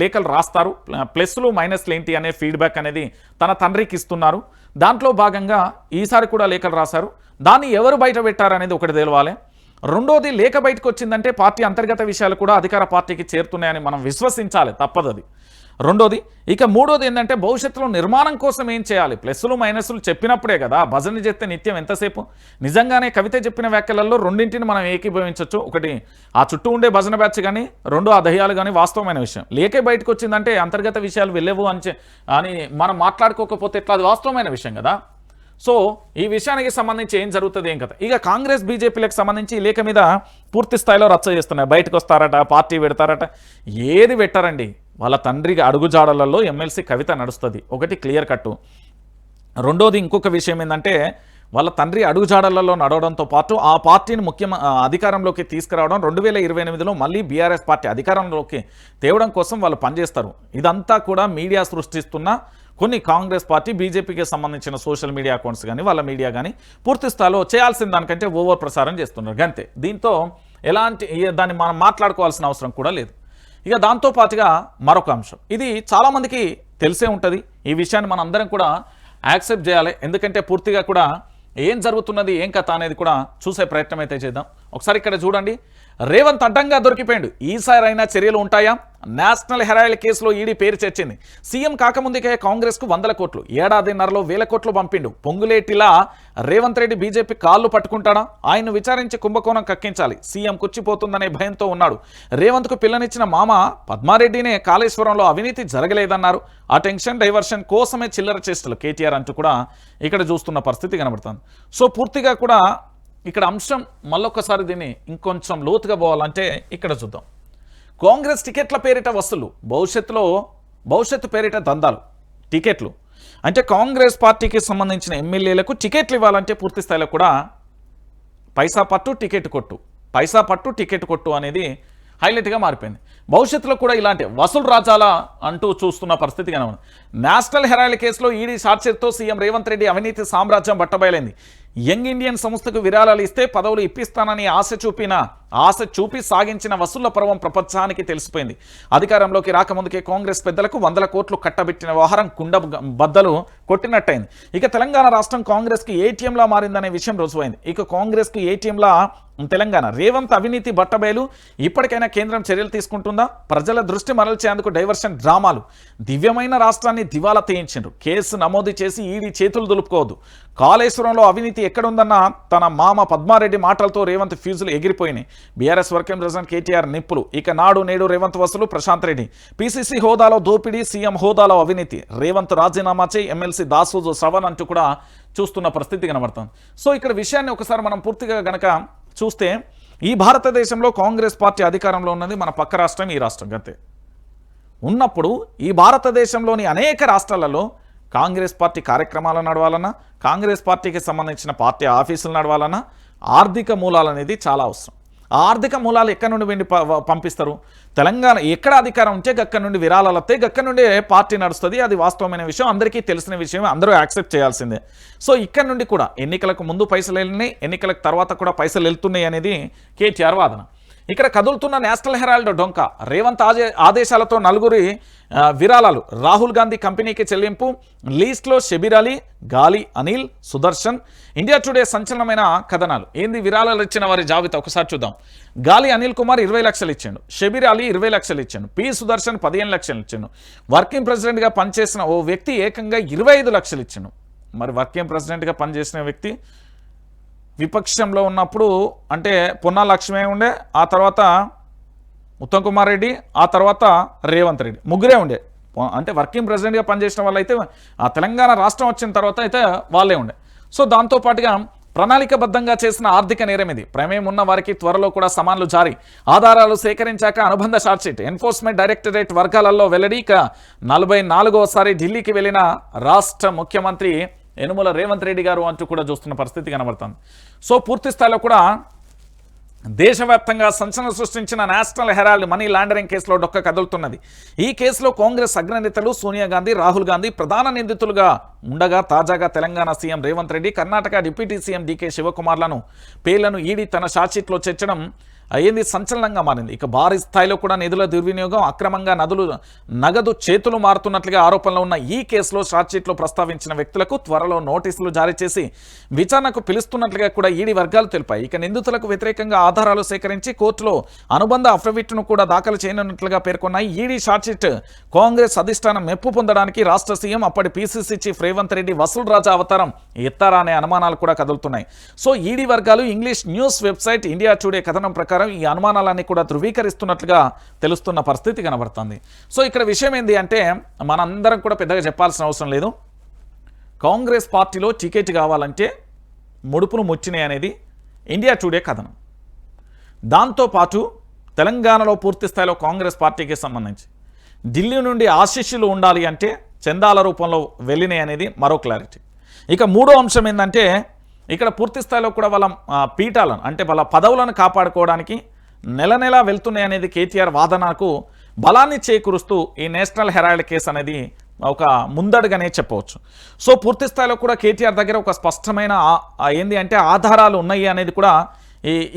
లేఖలు రాస్తారు, ప్లస్లు మైనస్లు ఏంటి అనే ఫీడ్బ్యాక్ అనేది తన తండ్రికి ఇస్తున్నారు. దాంట్లో భాగంగా ఈసారి కూడా లేఖలు రాశారు. దాన్ని ఎవరు బయట పెట్టారనేది ఒకటి తెలవాలి. రెండోది లేఖ బయటకు వచ్చిందంటే పార్టీ అంతర్గత విషయాలు కూడా అధికార పార్టీకి చేరుతున్నాయని మనం విశ్వసించాలి, తప్పదు అది. రెండోది. ఇక మూడోది ఏంటంటే భవిష్యత్తులో నిర్మాణం కోసం ఏం చేయాలి, ప్లస్లు మైనస్లు చెప్పినప్పుడే కదా. భజన చేస్తే నిత్యం ఎంతసేపు. నిజంగానే కవిత చెప్పిన వ్యాఖ్యలలో రెండింటిని మనం ఏకీభవించవచ్చు. ఒకటి ఆ చుట్టూ ఉండే భజన బ్యాచ్ కానీ, రెండు ఆ దయ్యాలు కానీ వాస్తవమైన విషయం. లేకే బయటకు వచ్చిందంటే అంతర్గత విషయాలు వెళ్ళవు అని మనం మాట్లాడుకోకపోతే ఎట్లా, అది వాస్తవమైన విషయం కదా. సో ఈ విషయానికి సంబంధించి ఏం జరుగుతుంది ఏం కదా. ఇక కాంగ్రెస్ బీజేపీలకు సంబంధించి లేఖ మీద పూర్తి స్థాయిలో రచ్చ చేస్తున్నాయి. బయటకు వస్తారట, పార్టీ పెడతారట, ఏది పెట్టారండి. వాళ్ళ తండ్రికి అడుగుజాడలలో ఎమ్మెల్సీ కవిత నడుస్తుంది, ఒకటి క్లియర్ కట్టు. రెండోది ఇంకొక విషయం ఏంటంటే వాళ్ళ తండ్రి అడుగుజాడలలో నడవడంతో పాటు ఆ పార్టీని అధికారంలోకి తీసుకురావడం, 2028లో మళ్ళీ బీఆర్ఎస్ పార్టీ అధికారంలోకి తేవడం కోసం వాళ్ళు పనిచేస్తారు. ఇదంతా కూడా మీడియా సృష్టిస్తున్న కొన్ని కాంగ్రెస్ పార్టీ బీజేపీకి సంబంధించిన సోషల్ మీడియా అకౌంట్స్ కానీ వాళ్ళ మీడియా కానీ పూర్తి స్థాయిలో చేయాల్సిన దానికంటే ఓవర్ ప్రసారం చేస్తున్నారు అంతే. దీంతో ఎలాంటి దాన్ని మనం మాట్లాడుకోవాల్సిన అవసరం కూడా లేదు. ఇక దాంతోపాటుగా మరొక అంశం, ఇది చాలామందికి తెలిసే ఉంటుంది. ఈ విషయాన్ని మనం అందరం కూడా యాక్సెప్ట్ చేయాలి. ఎందుకంటే పూర్తిగా కూడా ఏం జరుగుతున్నది ఏం కథ అనేది కూడా చూసే ప్రయత్నం అయితే చేద్దాం. ఒకసారి ఇక్కడ చూడండి, రేవంత్ అడ్డంగా దొరికిపోయాడు, ఈసారి అయినా చర్యలు ఉంటాయా? నేషనల్ హెరాయిల్ కేసులో ఈడీ పేరు చేర్చింది. సీఎం కాకముందుకే కాంగ్రెస్కు 100 కోట్లు, ఏడాదిన్నరలో 1000 కోట్లు పంపిండు. పొంగులేటిలా రేవంత్ రెడ్డి బీజేపీ కాళ్ళు పట్టుకుంటాడా? ఆయన్ను విచారించి కుంభకోణం కక్కించాలి. సీఎం కుచ్చిపోతుందనే భయంతో ఉన్నాడు. రేవంత్కు పిల్లనిచ్చిన మామ పద్మారెడ్డినే కాళేశ్వరంలో అవినీతి జరగలేదన్నారు. ఆ టెన్షన్ డైవర్షన్ కోసమే చిల్లర చేష్టలు కేటీఆర్ అంటూ కూడా ఇక్కడ చూస్తున్న పరిస్థితి కనబడుతుంది. సో పూర్తిగా కూడా ఇక్కడ అంశం మళ్ళొక్కసారి దీన్ని ఇంకొంచెం లోతుగా పోవాలంటే ఇక్కడ చూద్దాం. కాంగ్రెస్ టికెట్ల పేరిట వసూలు, భవిష్యత్తు పేరిట దందాలు. టికెట్లు అంటే కాంగ్రెస్ పార్టీకి సంబంధించిన ఎమ్మెల్యేలకు టికెట్లు ఇవ్వాలంటే పూర్తి స్థాయిలో కూడా పైసా పట్టు టికెట్ కొట్టు అనేది హైలైట్గా మారిపోయింది. భవిష్యత్తులో కూడా ఇలాంటి వసూలు రాజాలా అంటూ చూస్తున్న పరిస్థితి కనబడింది. నేషనల్ హెరాయిల్ కేసులో ఈడీ షార్ట్షీట్తో సీఎం రేవంత్ రెడ్డి అవినీతి సామ్రాజ్యం బట్టబయలైంది. యంగ్ ఇండియన్ సంస్థకు విరాళాలు ఇస్తే పదవులు ఇప్పిస్తానని ఆశ చూపి సాగించిన వసూళ్ల పర్వం ప్రపంచానికి తెలిసిపోయింది. అధికారంలోకి రాకముందుకే కాంగ్రెస్ పెద్దలకు 100 కోట్లు కట్టబెట్టిన వ్యవహారం కుండ బద్దలు కొట్టినట్టయింది. ఇక తెలంగాణ రాష్ట్రం కాంగ్రెస్కి ఏటీఎంలా మారిందనే విషయం రుజువైంది. ఇక కాంగ్రెస్కి ఏటీఎంలా తెలంగాణ. రేవంత్ అవినీతి బట్టబయలు. ఇప్పటికైనా కేంద్రం చర్యలు తీసుకుంటుందా? ప్రజల దృష్టి మరల్చేందుకు డైవర్షన్ డ్రామాలు. దివ్యమైన రాష్ట్రాన్ని దివాలా తీయించారు. కేసు నమోదు చేసి ఈడీ చేతులు దులుపుకోవద్దు. కాళేశ్వరంలో అవినీతి ఎక్కడుందన్న తన మామ పద్మారెడ్డి మాటలతో రేవంత్ ఫ్యూజులు ఎగిరిపోయినాయి. బీఆర్ఎస్ వర్కింగ్ ప్రెసిడెంట్ కేటీఆర్ నిప్పులు. ఇక నాడు నేడు రేవంత్ వసూలు. ప్రశాంత్ రెడ్డి పీసీసీ హోదాలో దోపిడీ, సీఎం హోదాలో అవినీతి. రేవంత్ రాజీనామా చేయి, ఎమ్మెల్సీ దాసోజు శ్రవణ్ అంటూ కూడా చూస్తున్న పరిస్థితి కనబడుతుంది. సో ఇక్కడ విషయాన్ని ఒకసారి మనం పూర్తిగా గనక చూస్తే ఈ భారతదేశంలో కాంగ్రెస్ పార్టీ అధికారంలో ఉన్నది మన పక్క రాష్ట్రం, ఈ రాష్ట్రం అంతే. ఉన్నప్పుడు ఈ భారతదేశంలోని అనేక రాష్ట్రాలలో కాంగ్రెస్ పార్టీ కార్యక్రమాలు నడవాలన్నా, కాంగ్రెస్ పార్టీకి సంబంధించిన పార్టీ ఆఫీసులు నడవాలన్నా ఆర్థిక మూలాలు అనేది చాలా అవసరం. ఆ ఆర్థిక మూలాలు ఎక్కడి నుండి వెండి పంపిస్తారు? తెలంగాణ ఎక్కడ అధికారం ఉంటే గక్కడి నుండి విరాళాలు వస్తాయి, గక్కడి నుండి పార్టీ నడుస్తుంది. అది వాస్తవమైన విషయం, అందరికీ తెలిసిన విషయం, అందరూ యాక్సెప్ట్ చేయాల్సిందే. సో ఇక్కడ నుండి కూడా ఎన్నికలకు ముందు పైసలు వెళ్ళినాయి, ఎన్నికలకు తర్వాత కూడా పైసలు వెళ్తున్నాయి అనేది కేటీఆర్ వాదన. ఇక్కడ కదులుతున్న నేషనల్ హెరాల్డ్ డొంక, రేవంత్ ఆదేశాలతో నలుగురి విరాళాలు, రాహుల్ గాంధీ కంపెనీకి చెల్లింపు, లీస్ట్లో షబీర్ అలీ, గాలి అనిల్, సుదర్శన్. ఇండియా టుడే సంచలనమైన కథనాలు. ఏంది విరాళాలు ఇచ్చిన వారి జాబితా ఒకసారి చూద్దాం. గాలి అనిల్ కుమార్ 20 లక్షలు ఇచ్చాడు, షబీర్ అలీ 20 లక్షలు ఇచ్చాడు, పి సుదర్శన్ 15 లక్షలు ఇచ్చాడు. వర్కింగ్ ప్రెసిడెంట్గా పనిచేసిన ఓ వ్యక్తి ఏకంగా 25 లక్షలు ఇచ్చాడు. మరి వర్కింగ్ ప్రెసిడెంట్గా పనిచేసిన వ్యక్తి విపక్షంలో ఉన్నప్పుడు అంటే పొన్నాల లక్ష్మే ఉండే, ఆ తర్వాత ఉత్తమ్ కుమార్ రెడ్డి, ఆ తర్వాత రేవంత్ రెడ్డి, ముగ్గురే ఉండే. అంటే వర్కింగ్ ప్రెసిడెంట్గా పనిచేసిన వాళ్ళు అయితే ఆ తెలంగాణ రాష్ట్రం వచ్చిన తర్వాత అయితే వాళ్ళే ఉండే. సో దాంతోపాటుగా ప్రణాళికబద్ధంగా చేసిన ఆర్థిక నేరం ఇది. ప్రమేయం ఉన్న వారికి త్వరలో కూడా సమాన్లు జారీ, ఆధారాలు సేకరించాక అనుబంధ షార్ట్షీట్. ఎన్ఫోర్స్మెంట్ డైరెక్టరేట్ వర్గాలలో వెల్లడి. ఇక 44వసారి ఢిల్లీకి వెళ్లిన రాష్ట్ర ముఖ్యమంత్రి యనుమల రేవంత్ రెడ్డి గారు అంటూ కూడా చూస్తున్న పరిస్థితి కనబడుతుంది. సో పూర్తి స్థాయిలో కూడా దేశవ్యాప్తంగా సంచలనం సృష్టించిన నేషనల్ హెరాల్డ్ మనీ లాండరింగ్ కేసులో డొక్క కదులుతున్నది. ఈ కేసులో కాంగ్రెస్ అగ్రనేతలు సోనియా గాంధీ, రాహుల్ గాంధీ ప్రధాన నిందితులుగా ఉండగా తాజాగా Telangana CM Revanth Reddy, Karnataka deputy CM DK శివకుమార్లను పేర్లను ఈడీ తన షార్ట్షీట్లో చేర్చడం ఏంది సంచలనంగా మారింది. ఇక భారీ స్థాయిలో కూడా నిధుల దుర్వినియోగం, అక్రమంగా నగదు చేతులు మారుతున్నట్లుగా ఆరోపణలు ఉన్న ఈ కేసులో షార్ట్షీట్లో ప్రస్తావించిన వ్యక్తులకు త్వరలో నోటీసులు జారీ చేసి విచారణకు పిలుస్తున్నట్లుగా కూడా ఈడీ వర్గాలు తెలిపాయి. ఇక నిందితులకు వ్యతిరేకంగా ఆధారాలు సేకరించి కోర్టులో అనుబంధ అఫిడవిట్ను కూడా దాఖలు చేయనున్నట్లుగా పేర్కొన్నాయి. ఈడీ షార్ట్షీట్ కాంగ్రెస్ అధిష్టానం మెప్పు పొందడానికి రాష్ట్ర సీఎం అప్పటి పీసీసీ చీఫ్ రేవంత్ రెడ్డి వసూల్ రాజా అవతారం ఎత్తారా అనే అనుమానాలు కూడా కదులుతున్నాయి. సో ఈడీ వర్గాలు English news website India today కథనం ప్రకారం ఈ అనుమానాలన్నీ కూడా ధృవీకరిస్తున్నట్లుగా తెలుస్తున్న పరిస్థితి కనబడుతుంది. సో ఇక్కడ విషయం ఏంటి అంటే మనందరం కూడా పెద్దగా చెప్పాల్సిన అవసరం లేదు. కాంగ్రెస్ పార్టీలో టికెట్ కావాలంటే ముడుపును ముచ్చినాయి అనేది ఇండియా టుడే కథనం. దాంతోపాటు తెలంగాణలో పూర్తి స్థాయిలో కాంగ్రెస్ పార్టీకి సంబంధించి ఢిల్లీ నుండి ఆశీస్సులు ఉండాలి అంటే చందాల రూపంలో వెళ్ళినాయి అనేది మరో క్లారిటీ. ఇక మూడో అంశం ఏంటంటే ఇక్కడ పూర్తి స్థాయిలో కూడా వాళ్ళ పీఠాలను అంటే వాళ్ళ పదవులను కాపాడుకోవడానికి నెల నెలా వెళ్తున్నాయి అనేది కేటీఆర్ వాదనకు బలాన్ని చేకూరుస్తూ ఈ నేషనల్ హెరాల్డ్ కేసు అనేది ఒక ముందడుగానే చెప్పవచ్చు. సో పూర్తి స్థాయిలో కూడా కేటీఆర్ దగ్గర ఒక స్పష్టమైన ఏంది అంటే ఆధారాలు ఉన్నాయి అనేది కూడా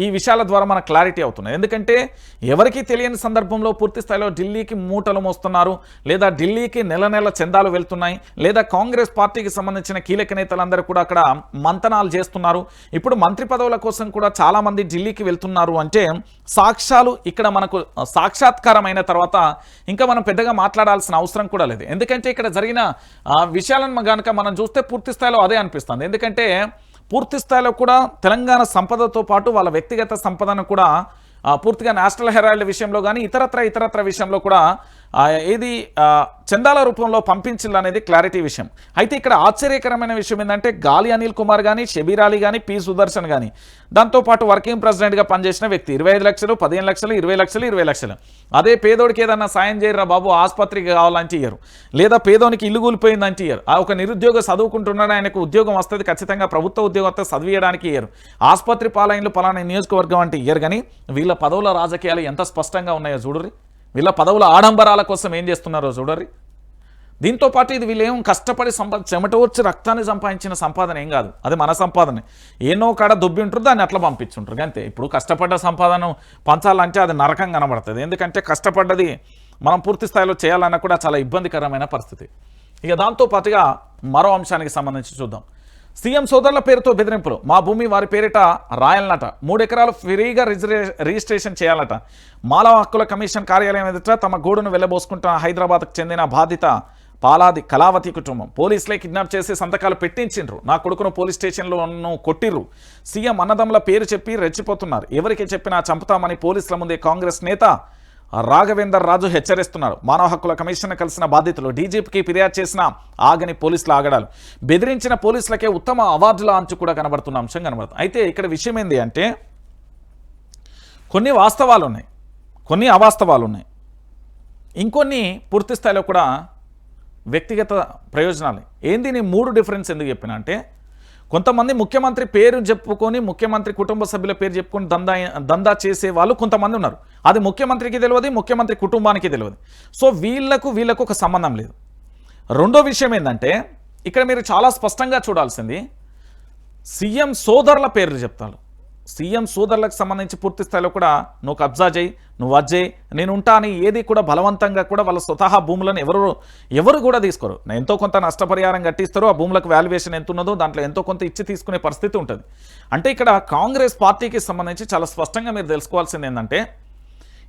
ఈ విషయాల ద్వారా మనకు క్లారిటీ అవుతుంది. ఎందుకంటే ఎవరికీ తెలియని సందర్భంలో పూర్తి స్థాయిలో ఢిల్లీకి మూటలు మోస్తున్నారు, లేదా ఢిల్లీకి నెల నెల చందాలు వెళ్తున్నాయి, లేదా కాంగ్రెస్ పార్టీకి సంబంధించిన కీలక నేతలందరూ కూడా అక్కడ మంతనాలు చేస్తున్నారు. ఇప్పుడు మంత్రి పదవుల కోసం కూడా చాలామంది ఢిల్లీకి వెళ్తున్నారు అంటే సాక్ష్యాలు ఇక్కడ మనకు సాక్షాత్కారమైన తర్వాత ఇంకా మనం పెద్దగా మాట్లాడాల్సిన అవసరం కూడా లేదు. ఎందుకంటే ఇక్కడ జరిగిన విషయాలను కనుక మనం చూస్తే పూర్తి స్థాయిలో అదే అనిపిస్తుంది. ఎందుకంటే పూర్తి స్థాయిలో కూడా తెలంగాణ సంపదతో పాటు వాళ్ళ వ్యక్తిగత సంపదను కూడా పూర్తిగా నేషనల్ హెరాల్డ్ విషయంలో కానీ ఇతరత్ర విషయంలో కూడా ఏది చందాల రూపంలో పంపించాలనేది క్లారిటీ విషయం. అయితే ఇక్కడ ఆశ్చర్యకరమైన విషయం ఏంటంటే గాలి అనిల్ కుమార్ కానీ, షబీర్ అలీ కానీ, పి సుదర్శన్ కానీ, దాంతోపాటు వర్కింగ్ ప్రెసిడెంట్గా పనిచేసిన వ్యక్తి 25 లక్షలు, 15 లక్షలు, 20 లక్షలు, 20 లక్షలు. అదే పేదోడికి ఏదన్నా సాయం చేయరా బాబు, ఆసుపత్రికి కావాలంటే ఇయ్యరు, లేదా పేదోనికి ఇల్లు కూలిపోయిందంటే ఇయ్యరు. ఒక నిరుద్యోగ చదువుకుంటున్నాడు, ఆయనకు ఉద్యోగం వస్తుంది, ఖచ్చితంగా ప్రభుత్వ ఉద్యోగం వస్తే చదివియడానికి ఇయ్యరు. ఆసుపత్రి పాలైన్లు పలానా నియోజకవర్గం అంటే ఇయ్యరు. కానీ వీళ్ళ పదవుల రాజకీయాలు ఎంత స్పష్టంగా ఉన్నాయో చూడరి, వీళ్ళ పదవుల ఆడంబరాల కోసం ఏం చేస్తున్నారో చూడరి. దీంతో పాటు ఇది వీళ్ళేం కష్టపడి చెమట వచ్చి రక్తాన్ని సంపాదించిన సంపాదన ఏం కాదు, అది మన సంపాదనే. ఏనో కాడ దుబ్బి ఉంటారు, దాన్ని అట్లా పంపించుంటారు అంతే. ఇప్పుడు కష్టపడ్డ సంపాదన పంచాలంటే అది నరకం కనబడుతుంది. ఎందుకంటే కష్టపడ్డది మనం పూర్తి స్థాయిలో చేయాలన్నా కూడా చాలా ఇబ్బందికరమైన పరిస్థితి. ఇక దాంతోపాటుగా మరో అంశానికి సంబంధించి చూద్దాం. సీఎం సోదరుల పేరుతో బెదిరింపులు, మా భూమి వారి పేరిట రాయాలన్నట, 3 ఎకరాలు ఫ్రీగా రిజిస్ట్రేషన్ చేయాలట. మానవ హక్కుల కమిషన్ కార్యాలయం ఎదుట తమ గూడును వెళ్ళబోసుకుంటున్న హైదరాబాద్కు చెందిన బాధిత పాలాది కళావతి కుటుంబం. పోలీసులే కిడ్నాప్ చేసి సంతకాలు పెట్టించిండ్రు, నా కొడుకును పోలీస్ స్టేషన్లో కొట్టిర్రు. సీఎం అన్నదమ్ముల పేరు చెప్పి రెచ్చిపోతున్నారు, ఎవరికి చెప్పినా చంపుతామని పోలీసుల ముందే కాంగ్రెస్ నేత రాఘవేందర్ రాజు హెచ్చరిస్తున్నారు. మానవ హక్కుల కమిషన్ కలిసిన బాధితులు డీజీపీకి ఫిర్యాదు చేసిన ఆగని పోలీసుల ఆగడాలు, బెదిరించిన పోలీసులకే ఉత్తమ అవార్డుల అంచు కూడా కనబడుతున్న అంశం కనబడుతుంది. అయితే ఇక్కడ విషయం ఏంటి అంటే కొన్ని వాస్తవాలు ఉన్నాయి, కొన్ని అవాస్తవాలు ఉన్నాయి, ఇంకొన్ని పూర్తి స్థాయిలో కూడా వ్యక్తిగత ప్రయోజనాలు. ఏంది నేను 3 డిఫరెన్స్ ఎందుకు చెప్పినా అంటే కొంతమంది ముఖ్యమంత్రి పేరు చెప్పుకొని ముఖ్యమంత్రి కుటుంబ సభ్యుల పేరు చెప్పుకొని దందా చేసే వాళ్ళు కొంతమంది ఉన్నారు. అది ముఖ్యమంత్రికి తెలియదు, ముఖ్యమంత్రి కుటుంబానికి తెలియదు. సో వీళ్ళకు ఒక సంబంధం లేదు. రెండో విషయం ఏంటంటే ఇక్కడ మీరు చాలా స్పష్టంగా చూడాల్సింది, సీఎం సోదరుల పేర్లు చెప్తారు. సీఎం సోదరులకు సంబంధించి పూర్తి స్థాయిలో కూడా నువ్వు కబ్జా చేయి, నువ్వు అజ్జేయి, నేను ఉంటా అని ఏది కూడా బలవంతంగా కూడా వాళ్ళ స్వతహా భూములను ఎవరు కూడా తీసుకోరు. ఎంతో కొంత నష్టపరిహారం కట్టిస్తారు, ఆ భూములకు వాల్యుయేషన్ ఎంత ఉన్నదో దాంట్లో ఎంతో కొంత ఇచ్చి తీసుకునే పరిస్థితి ఉంటుంది. అంటే ఇక్కడ కాంగ్రెస్ పార్టీకి సంబంధించి చాలా స్పష్టంగా మీరు తెలుసుకోవాల్సింది ఏంటంటే,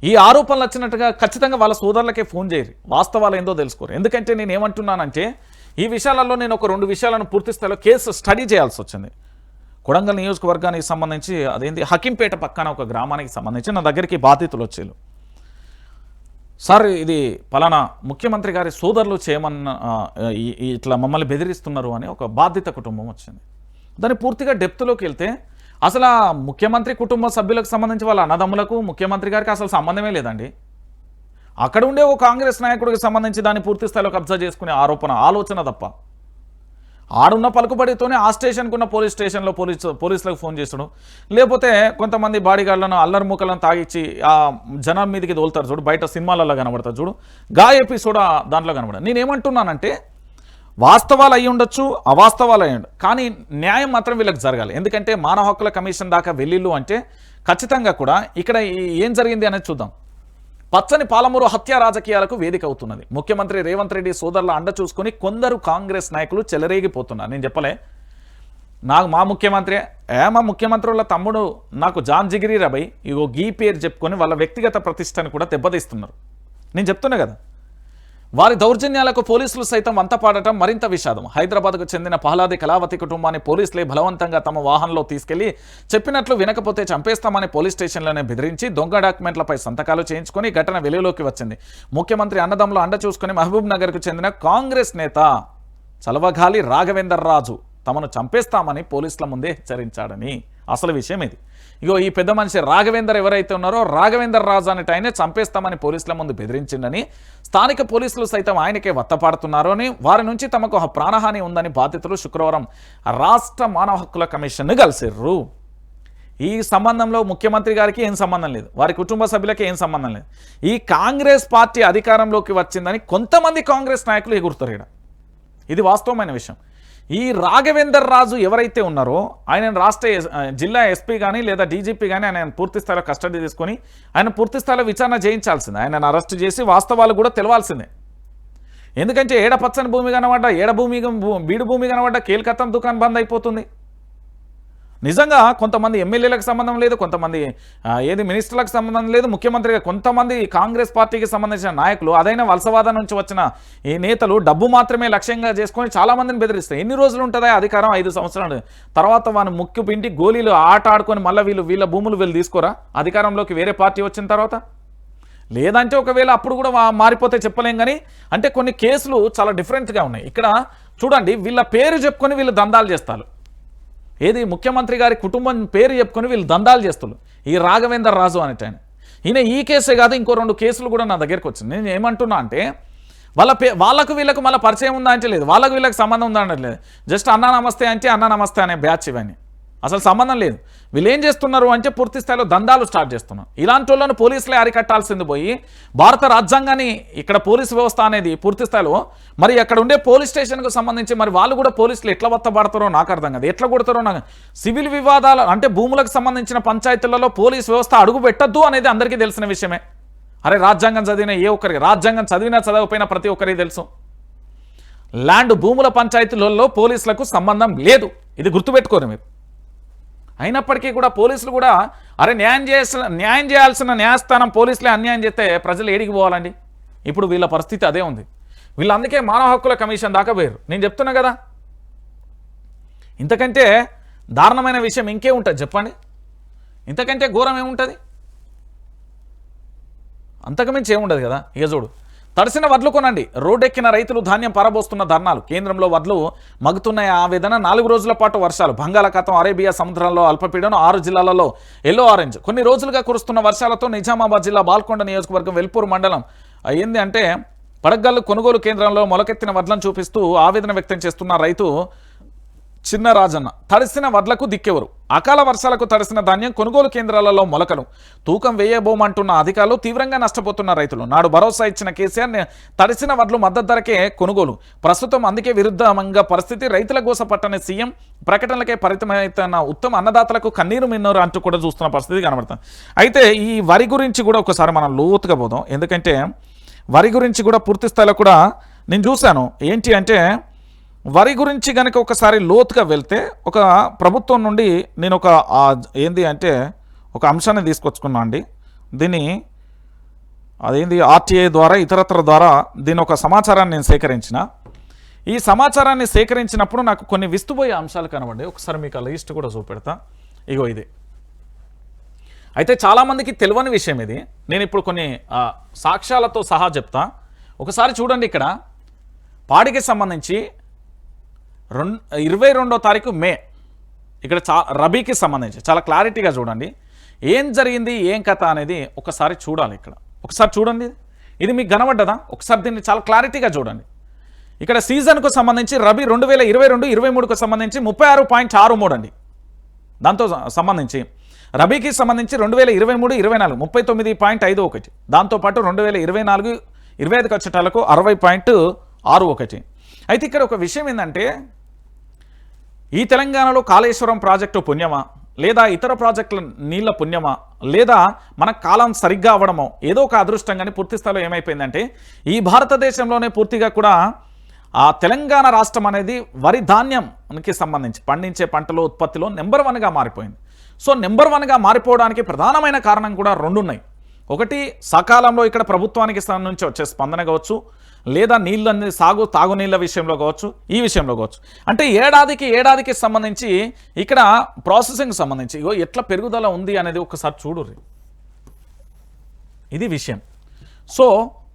ఈ ఆరోపణలు వచ్చినట్టుగా ఖచ్చితంగా వాళ్ళ సోదరులకే ఫోన్ చేయరు, వాస్తవాలు ఏందో తెలుసుకోరు. ఎందుకంటే నేను ఏమంటున్నానంటే ఈ విషయాలలో నేను ఒక 2 విషయాలను పూర్తి స్థాయిలో కేసు స్టడీ చేయాల్సి వచ్చింది. కొడంగల్ నియోజకవర్గానికి సంబంధించి అదేంటి హకీంపేట పక్కన ఒక గ్రామానికి సంబంధించి నా దగ్గరికి బాధితులు వచ్చేలు. సార్ ఇది పలానా ముఖ్యమంత్రి గారి సోదరులు చేయమన్న ఇట్లా మమ్మల్ని బెదిరిస్తున్నారు అని ఒక బాధిత కుటుంబం వచ్చింది. దాన్ని పూర్తిగా డెప్త్లోకి వెళ్తే అసలు ఆ ముఖ్యమంత్రి కుటుంబ సభ్యులకు సంబంధించి వాళ్ళ అన్నదమ్ములకు ముఖ్యమంత్రి గారికి అసలు సంబంధమే లేదండి. అక్కడ ఉండే ఒక కాంగ్రెస్ నాయకుడికి సంబంధించి దాన్ని పూర్తి స్థాయిలో కబ్జా చేసుకునే ఆలోచన తప్ప, ఆడున్న పలుకుబడితోనే ఆ స్టేషన్కు ఉన్న పోలీస్ స్టేషన్లో పోలీసులకు ఫోన్ చేస్తాడు, లేకపోతే కొంతమంది బాడీగార్డులను అల్లరి మూకలను తాగిచ్చి ఆ జనం మీదకి తోలుతారు చూడు, బయట సినిమాలలో కనబడతారు చూడు, గా ఎపిసోడ్ దాంట్లో కనబడదు. నేనేమంటున్నానంటే వాస్తవాలు అయ్యి ఉండొచ్చు, అవాస్తవాలు అయ్యి ఉండదు, కానీ న్యాయం మాత్రం వీళ్ళకి జరగాలి. ఎందుకంటే మానవ హక్కుల కమిషన్ దాకా వెళ్ళిళ్ళు అంటే ఖచ్చితంగా కూడా ఇక్కడ ఏం జరిగింది అనేది చూద్దాం. పచ్చని పాలమూరు హత్య రాజకీయాలకు వేదిక అవుతున్నది. ముఖ్యమంత్రి రేవంత్ రెడ్డి సోదరుల అండ చూసుకుని కొందరు కాంగ్రెస్ నాయకులు చెలరేగిపోతున్నారు. నేను చెప్పలే మా ముఖ్యమంత్రి వాళ్ళ తమ్ముడు నాకు జాన్ జిగిరి రబై ఇగో గీ పేరు చెప్పుకొని వాళ్ళ వ్యక్తిగత ప్రతిష్టను కూడా దెబ్బతీస్తున్నారు. నేను చెప్తున్నా కదా, వారి దౌర్జన్యాలకు పోలీసులు సైతం వంతపాడటం మరింత విషాదం. హైదరాబాద్కు చెందిన పహలాది కళావతి కుటుంబాన్ని పోలీసులే బలవంతంగా తమ వాహనంలో తీసుకెళ్లి చెప్పినట్లు వినకపోతే చంపేస్తామని పోలీస్ స్టేషన్లోనే బెదిరించి దొంగ డాక్యుమెంట్లపై సంతకాలు చేయించుకొని ఘటన వెలుగులోకి వచ్చింది. ముఖ్యమంత్రి అన్నదమ్ములు అండ చూసుకుని మహబూబ్ నగర్కు చెందిన కాంగ్రెస్ నేత చలవగాలి రాఘవేందర్ రాజు తమను చంపేస్తామని పోలీసుల ముందే హెచ్చరించాడని అసలు విషయం ఇది. ఇగో ఈ పెద్ద మనిషి రాఘవేందర్ ఎవరైతే ఉన్నారో రాఘవేందర్ రాజు అనేట ఆయనే చంపేస్తామని పోలీసుల ముందు బెదిరించిందని, స్థానిక పోలీసులు సైతం ఆయనకే వత్తపాడుతున్నారు అని, వారి నుంచి తమకు ప్రాణహాని ఉందని బాధితులు శుక్రవారం రాష్ట్ర మానవ హక్కుల కమిషన్ను కలిసిర్రు. ఈ సంబంధంలో ముఖ్యమంత్రి గారికి ఏం సంబంధం లేదు, వారి కుటుంబ సభ్యులకి ఏం సంబంధం లేదు. ఈ కాంగ్రెస్ పార్టీ అధికారంలోకి వచ్చిందని కొంతమంది కాంగ్రెస్ నాయకులు ఎగురుతారు. ఇది వాస్తవమైన విషయం. ఈ రాఘవేందర్ రాజు ఎవరైతే ఉన్నారో ఆయన రాష్ట్ర జిల్లా ఎస్పీ కానీ లేదా డీజీపీ కానీ ఆయన పూర్తి స్థాయిలో కస్టడీ తీసుకొని ఆయన పూర్తి స్థాయిలో విచారణ చేయించాల్సిందే, ఆయనను అరెస్ట్ చేసి వాస్తవాలు కూడా తెలవాల్సిందే. ఎందుకంటే ఏడ పచ్చని భూమి కనబడ్డా, బీడు భూమి కనబడ్డా కేల్కతం దుకాణం బంద్ అయిపోతుంది. నిజంగా కొంతమంది ఎమ్మెల్యేలకు సంబంధం లేదు, కొంతమంది మినిస్టర్లకు సంబంధం లేదు, ముఖ్యమంత్రిగా కొంతమంది కాంగ్రెస్ పార్టీకి సంబంధించిన నాయకులు అదైనా వలసవాదం నుంచి వచ్చిన ఈ నేతలు డబ్బు మాత్రమే లక్ష్యంగా చేసుకొని చాలామందిని బెదిరిస్తారు. ఎన్ని రోజులు ఉంటుందా అధికారం? 5 సంవత్సరాలు తర్వాత వాని ముక్కు పిండి గోళీలు ఆట ఆడుకొని మళ్ళీ వీళ్ళ భూములు వీళ్ళు తీసుకోరా అధికారంలోకి వేరే పార్టీ వచ్చిన తర్వాత? లేదంటే ఒకవేళ అప్పుడు కూడా మారిపోతే చెప్పలేం. కానీ అంటే కొన్ని కేసులు చాలా డిఫరెంట్గా ఉన్నాయి. ఇక్కడ చూడండి, వీళ్ళ పేరు చెప్పుకొని వీళ్ళు దందాలు చేస్తారు. ఏది ముఖ్యమంత్రి గారి కుటుంబం పేరు చెప్పుకొని వీళ్ళు దందాలు చేస్తున్నారు. ఈ రాఘవేందర్ రాజు అనేటాయన ఈయన ఈ కేసే కాదు ఇంకో 2 కేసులు కూడా నా దగ్గరికి వచ్చింది. నేను ఏమంటున్నా అంటే వాళ్ళకు వీళ్ళకు మళ్ళీ పరిచయం ఉందా అంటే లేదు, వాళ్ళకు వీళ్ళకి సంబంధం ఉందా అంటే లేదు. జస్ట్ అన్నా నమస్తే అంటే అన్నా నమస్తే అనే బ్యాచ్ ఇవన్నీ అసలు సంబంధం లేదు. వీళ్ళు ఏం చేస్తున్నారు అంటే పూర్తి స్థాయిలో దందాలు స్టార్ట్ చేస్తున్నారు. ఇలాంటి వాళ్ళను పోలీసులే అరికట్టాల్సింది పోయి భారత రాజ్యాంగాన్ని ఇక్కడ పోలీసు వ్యవస్థ అనేది పూర్తి స్థాయిలో మరి అక్కడ ఉండే పోలీస్ స్టేషన్కు సంబంధించి మరి వాళ్ళు కూడా పోలీసులు ఎట్లా వత్తపడతారో నాకు అర్థం కాదు, ఎట్లా కొడతారో నాకు. సివిల్ వివాదాలు అంటే భూములకు సంబంధించిన పంచాయతీలలో పోలీస్ వ్యవస్థ అడుగు పెట్టద్దు అనేది అందరికీ తెలిసిన విషయమే. అరే రాజ్యాంగం చదివిన ఏ ఒక్కరికి, రాజ్యాంగం చదివినా చదవకపోయినా ప్రతి ఒక్కరికి తెలుసు, ల్యాండ్ భూముల పంచాయతీలలో పోలీసులకు సంబంధం లేదు. ఇది గుర్తుపెట్టుకోరు మీరు. అయినప్పటికీ కూడా పోలీసులు కూడా అరే న్యాయం చేయాల్సిన న్యాయస్థానం పోలీసులే అన్యాయం చేస్తే ప్రజలు ఏడికి పోవాలండి? ఇప్పుడు వీళ్ళ పరిస్థితి అదే ఉంది. వీళ్ళు అందుకే మానవ హక్కుల కమిషన్ దాకా పోయారు. నేను చెప్తున్నా కదా, ఇంతకంటే దారుణమైన విషయం ఇంకే ఉంటుంది చెప్పండి? ఇంతకంటే ఘోరం ఏముంటుంది? అంతకుమించి ఏముండదు కదా. ఇక చూడు, తడిసిన వడ్లు కొనండి, రోడ్డెక్కిన రైతులు ధాన్యం పారబోస్తున్న ధర్నాలు, కేంద్రంలో వడ్లు మగుతున్న ఆవేదన, 4 రోజుల పాటు వర్షాలు, బంగాళాఖాతం అరేబియా సముద్రంలో అల్పపీడనం, 6 జిల్లాలలో ఎల్లో ఆరెంజ్. కొన్ని రోజులుగా కురుస్తున్న వర్షాలతో నిజామాబాద్ జిల్లా బాల్కొండ నియోజకవర్గం వెల్పూర్ మండలం ఏంది అంటే పడగల్లు కొనుగోలు కేంద్రంలో మొలకెత్తిన వడ్లను చూపిస్తూ ఆవేదన వ్యక్తం చేస్తున్న రైతు చిన్న రాజన్న తడిసిన వడ్లకు దిక్కెవరు? అకాల వర్షాలకు తడిసిన ధాన్యం కొనుగోలు కేంద్రాలలో మొలకలు తూకం వేయబోమంటున్న అధికారులు, తీవ్రంగా నష్టపోతున్న రైతులు. నాడు భరోసా ఇచ్చిన కేసీఆర్ తడిసిన వడ్లు మద్దతు ధరకే కొనుగోలు. ప్రస్తుతం అందుకే విరుద్ధంగా పరిస్థితి. రైతుల గోస పట్టని సీఎం, ప్రకటనలకే పరిమితమైన ఉత్తమ అన్నదాతలకు కన్నీరు మిన్నూరు అంటూ కూడా చూస్తున్న పరిస్థితి కనబడుతుంది. అయితే ఈ వరి గురించి కూడా ఒకసారి మనం లోతుగా పోదాం. ఎందుకంటే వరి గురించి కూడా పూర్తి స్థాయిలో కూడా నేను చూశాను. ఏంటి అంటే వరి గురించి కనుక ఒకసారి లోతుగా వెళ్తే ఒక ప్రభుత్వం నుండి నేను ఏంది అంటే ఒక అంశాన్ని తీసుకొచ్చుకున్నా అండి. దీన్ని అదేంది ఆర్టీఐ ద్వారా ఇతరత్ర ద్వారా దీని ఒక సమాచారాన్ని నేను సేకరించిన. ఈ సమాచారాన్ని సేకరించినప్పుడు నాకు కొన్ని విస్తుపోయే అంశాలు కనబడ్డాయి. ఒకసారి మీకు ఆ లిస్ట్ కూడా చూపెడతా. ఇగో ఇది అయితే చాలామందికి తెలియని విషయం ఇది. నేను ఇప్పుడు కొన్ని సాక్ష్యాలతో సహా చెప్తా. ఒకసారి చూడండి. ఇక్కడ పాడికి సంబంధించి 22వ తారీఖు మే ఇక్కడ రబీకి సంబంధించి చాలా క్లారిటీగా చూడండి ఏం జరిగింది, ఏం కథ అనేది ఒకసారి చూడాలి. ఇక్కడ ఒకసారి చూడండి. ఇది మీకు కనబడ్డదా? ఒకసారి దీన్ని చాలా క్లారిటీగా చూడండి. ఇక్కడ సీజన్కు సంబంధించి రబీ 2022-23కు సంబంధించి 36.63 అండి. దాంతో సంబంధించి రబీకి సంబంధించి 2023-24 39.51. దాంతోపాటు 2024-25 వచ్చేటాలకు 60.61. అయితే ఇక్కడ ఒక విషయం ఏంటంటే ఈ తెలంగాణలో కాళేశ్వరం ప్రాజెక్టు పుణ్యమా, లేదా ఇతర ప్రాజెక్టుల నీళ్ళ పుణ్యమా, లేదా మన కాలం సరిగ్గా అవ్వడమో ఏదో ఒక అదృష్టంగానే పూర్తి స్థాయిలో ఏమైపోయిందంటే ఈ భారతదేశంలోనే పూర్తిగా కూడా ఆ తెలంగాణ రాష్ట్రం అనేది వరి ధాన్యంకి సంబంధించి పండించే పంటల ఉత్పత్తిలో నెంబర్ 1గా మారిపోయింది. సో నెంబర్ 1గా మారిపోవడానికి ప్రధానమైన కారణం కూడా రెండు ఉన్నాయి. ఒకటి సకాలంలో ఇక్కడ ప్రభుత్వానికి నుంచి వచ్చే స్పందన కావచ్చు, లేదా నీళ్ళని తాగునీళ్ళ విషయంలో కావచ్చు, ఈ విషయంలో కావచ్చు. అంటే ఏడాదికి సంబంధించి ఇక్కడ ప్రాసెసింగ్ సంబంధించి ఇగో ఎట్లా పెరుగుదల ఉంది అనేది ఒకసారి చూడుర్రి. ఇది విషయం. సో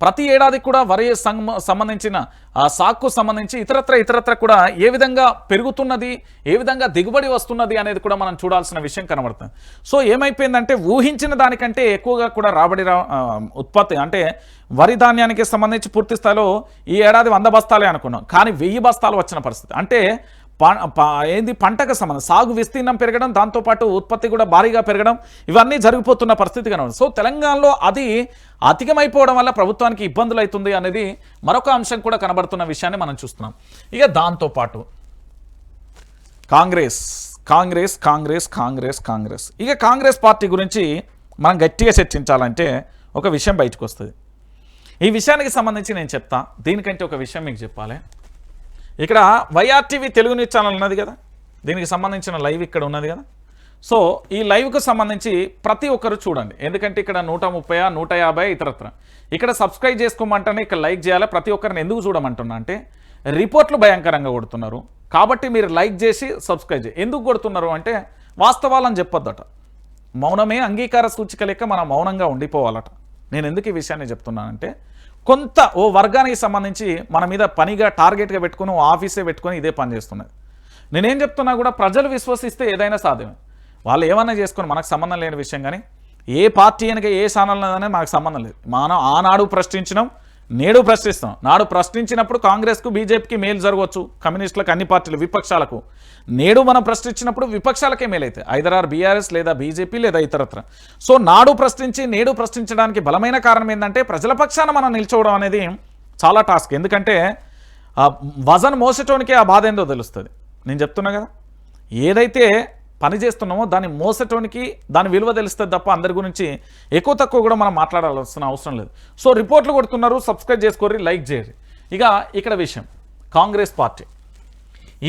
ప్రతి ఏడాదికి కూడా వరి సంబంధించిన సాగుకు సంబంధించి ఇతరత్ర కూడా ఏ విధంగా పెరుగుతున్నది, ఏ విధంగా దిగుబడి వస్తున్నది అనేది కూడా మనం చూడాల్సిన విషయం కనబడుతుంది. సో ఏమైపోయిందంటే ఊహించిన దానికంటే ఎక్కువగా కూడా రాబడి ఉత్పత్తి అంటే వరి ధాన్యానికి సంబంధించి పూర్తి స్థాయిలో ఈ ఏడాది 100 బస్తాలే అనుకున్నాం, కానీ 1000 బస్తాలు వచ్చిన పరిస్థితి. అంటే ఏంది పంటకు సంబంధం సాగు విస్తీర్ణం పెరగడం, దాంతోపాటు ఉత్పత్తి కూడా భారీగా పెరగడం, ఇవన్నీ జరిగిపోతున్న పరిస్థితి కనబడుతుంది. సో తెలంగాణలో అది అధికమైపోవడం వల్ల ప్రభుత్వానికి ఇబ్బందులు అవుతుంది అనేది మరొక అంశం కూడా కనబడుతున్న విషయాన్ని మనం చూస్తున్నాం. ఇక దాంతోపాటు కాంగ్రెస్ ఇక కాంగ్రెస్ పార్టీ గురించి మనం గట్టిగా చర్చించాలంటే ఒక విషయం బయటకు వస్తుంది. ఈ విషయానికి సంబంధించి నేను చెప్తా. దీనికంటే ఒక విషయం మీకు చెప్పాలి. ఇక్కడ వైఆర్టీవీ తెలుగు న్యూస్ ఛానల్ ఉన్నది కదా, దీనికి సంబంధించిన లైవ్ ఇక్కడ ఉన్నది కదా. సో ఈ లైవ్కు సంబంధించి ప్రతి ఒక్కరు చూడండి. ఎందుకంటే ఇక్కడ 130, 150 ఇతరత్ర ఇక్కడ సబ్స్క్రైబ్ చేసుకోమంటేనే ఇక్కడ లైక్ చేయాలి. ప్రతి ఒక్కరిని ఎందుకు చూడమంటున్నా అంటే రిపోర్ట్లు భయంకరంగా కొడుతున్నారు కాబట్టి మీరు లైక్ చేసి సబ్స్క్రైబ్ చేయి. ఎందుకు కొడుతున్నారు అంటే వాస్తవాలని చెప్పొద్దట. మౌనమే అంగీకార సూచిక లెక్క మనం మౌనంగా ఉండిపోవాలట. నేను ఎందుకు ఈ విషయాన్ని చెప్తున్నానంటే కొంత ఓ వర్గానికి సంబంధించి మన మీద పనిగా టార్గెట్గా పెట్టుకుని ఆఫీసే పెట్టుకొని ఇదే పని చేస్తున్నది. నేనేం చెప్తున్నా కూడా ప్రజలు విశ్వసిస్తే ఏదైనా సాధ్యమే. వాళ్ళు ఏమన్నా చేసుకొని మనకు సంబంధం లేని విషయం. కానీ ఏ పార్టీ అనగా ఏ ఛానల్ అనేది మనకు సంబంధం లేదు. మనం ఆనాడు ప్రశ్నించినాం, నేడు ప్రశ్నిస్తున్నాం. నాడు ప్రశ్నించినప్పుడు కాంగ్రెస్కు బీజేపీకి మేలు జరగవచ్చు, కమ్యూనిస్టులకు అన్ని పార్టీలు విపక్షాలకు. నేడు మనం ప్రశ్నించినప్పుడు విపక్షాలకే మేలైతే ఐదర్ బీఆర్ఎస్ లేదా బీజేపీ లేదా ఇతరత్ర. సో నాడు ప్రశ్నించి నేడు ప్రశ్నించడానికి బలమైన కారణం ఏంటంటే ప్రజల పక్షాన మనం నిల్చోవడం అనేది చాలా టాస్క్. ఎందుకంటే వజన్ మోసటోనికే ఆ బాధ ఏందో తెలుస్తుంది. నేను చెప్తున్నా కదా, ఏదైతే పని చేస్తున్నామో దాన్ని మోసటోనికి దాని విలువ తెలుస్తుంది తప్ప అందరి గురించి ఎక్కువ తక్కువ కూడా మనం మాట్లాడాల్సిన అవసరం లేదు. సో రిపోర్ట్లు కొడుతున్నారు, సబ్స్క్రైబ్ చేసుకోర్రి, లైక్ చేయరు. ఇక ఇక్కడ విషయం కాంగ్రెస్ పార్టీ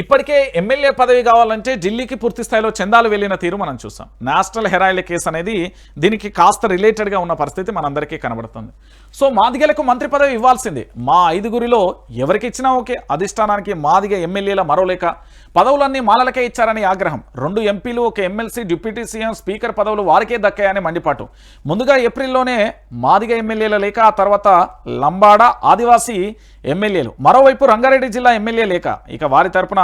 ఇప్పటికే ఎమ్మెల్యే పదవి కావాలంటే ఢిల్లీకి పూర్తి స్థాయిలో చందాలు వెళ్ళిన తీరు మనం చూసాం. నేషనల్ హెరాయిల్ కేసు అనేది దీనికి కాస్త రిలేటెడ్గా ఉన్న పరిస్థితి మనందరికీ కనబడుతుంది. సో మాదిగలకు మంత్రి పదవి ఇవ్వాల్సిందే. మా 5గురిలో ఎవరికి ఇచ్చినా ఓకే, అధిష్టానానికి మాదిగ ఎమ్మెల్యేల మరోలేక పదవులన్నీ మాలలకే ఇచ్చారని ఆగ్రహం. 2 ఎంపీలు, 1 ఎమ్మెల్సీ, డిప్యూటీ సీఎం, స్పీకర్ పదవులు వారికే దక్కాయని మండిపాటు. ముందుగా ఏప్రిల్లోనే మాదిగ ఎమ్మెల్యేల లేక, ఆ తర్వాత లంబాడ ఆదివాసీ ఎమ్మెల్యేలు, మరోవైపు రంగారెడ్డి జిల్లా ఎమ్మెల్యే లేక, ఇక వారి తరపున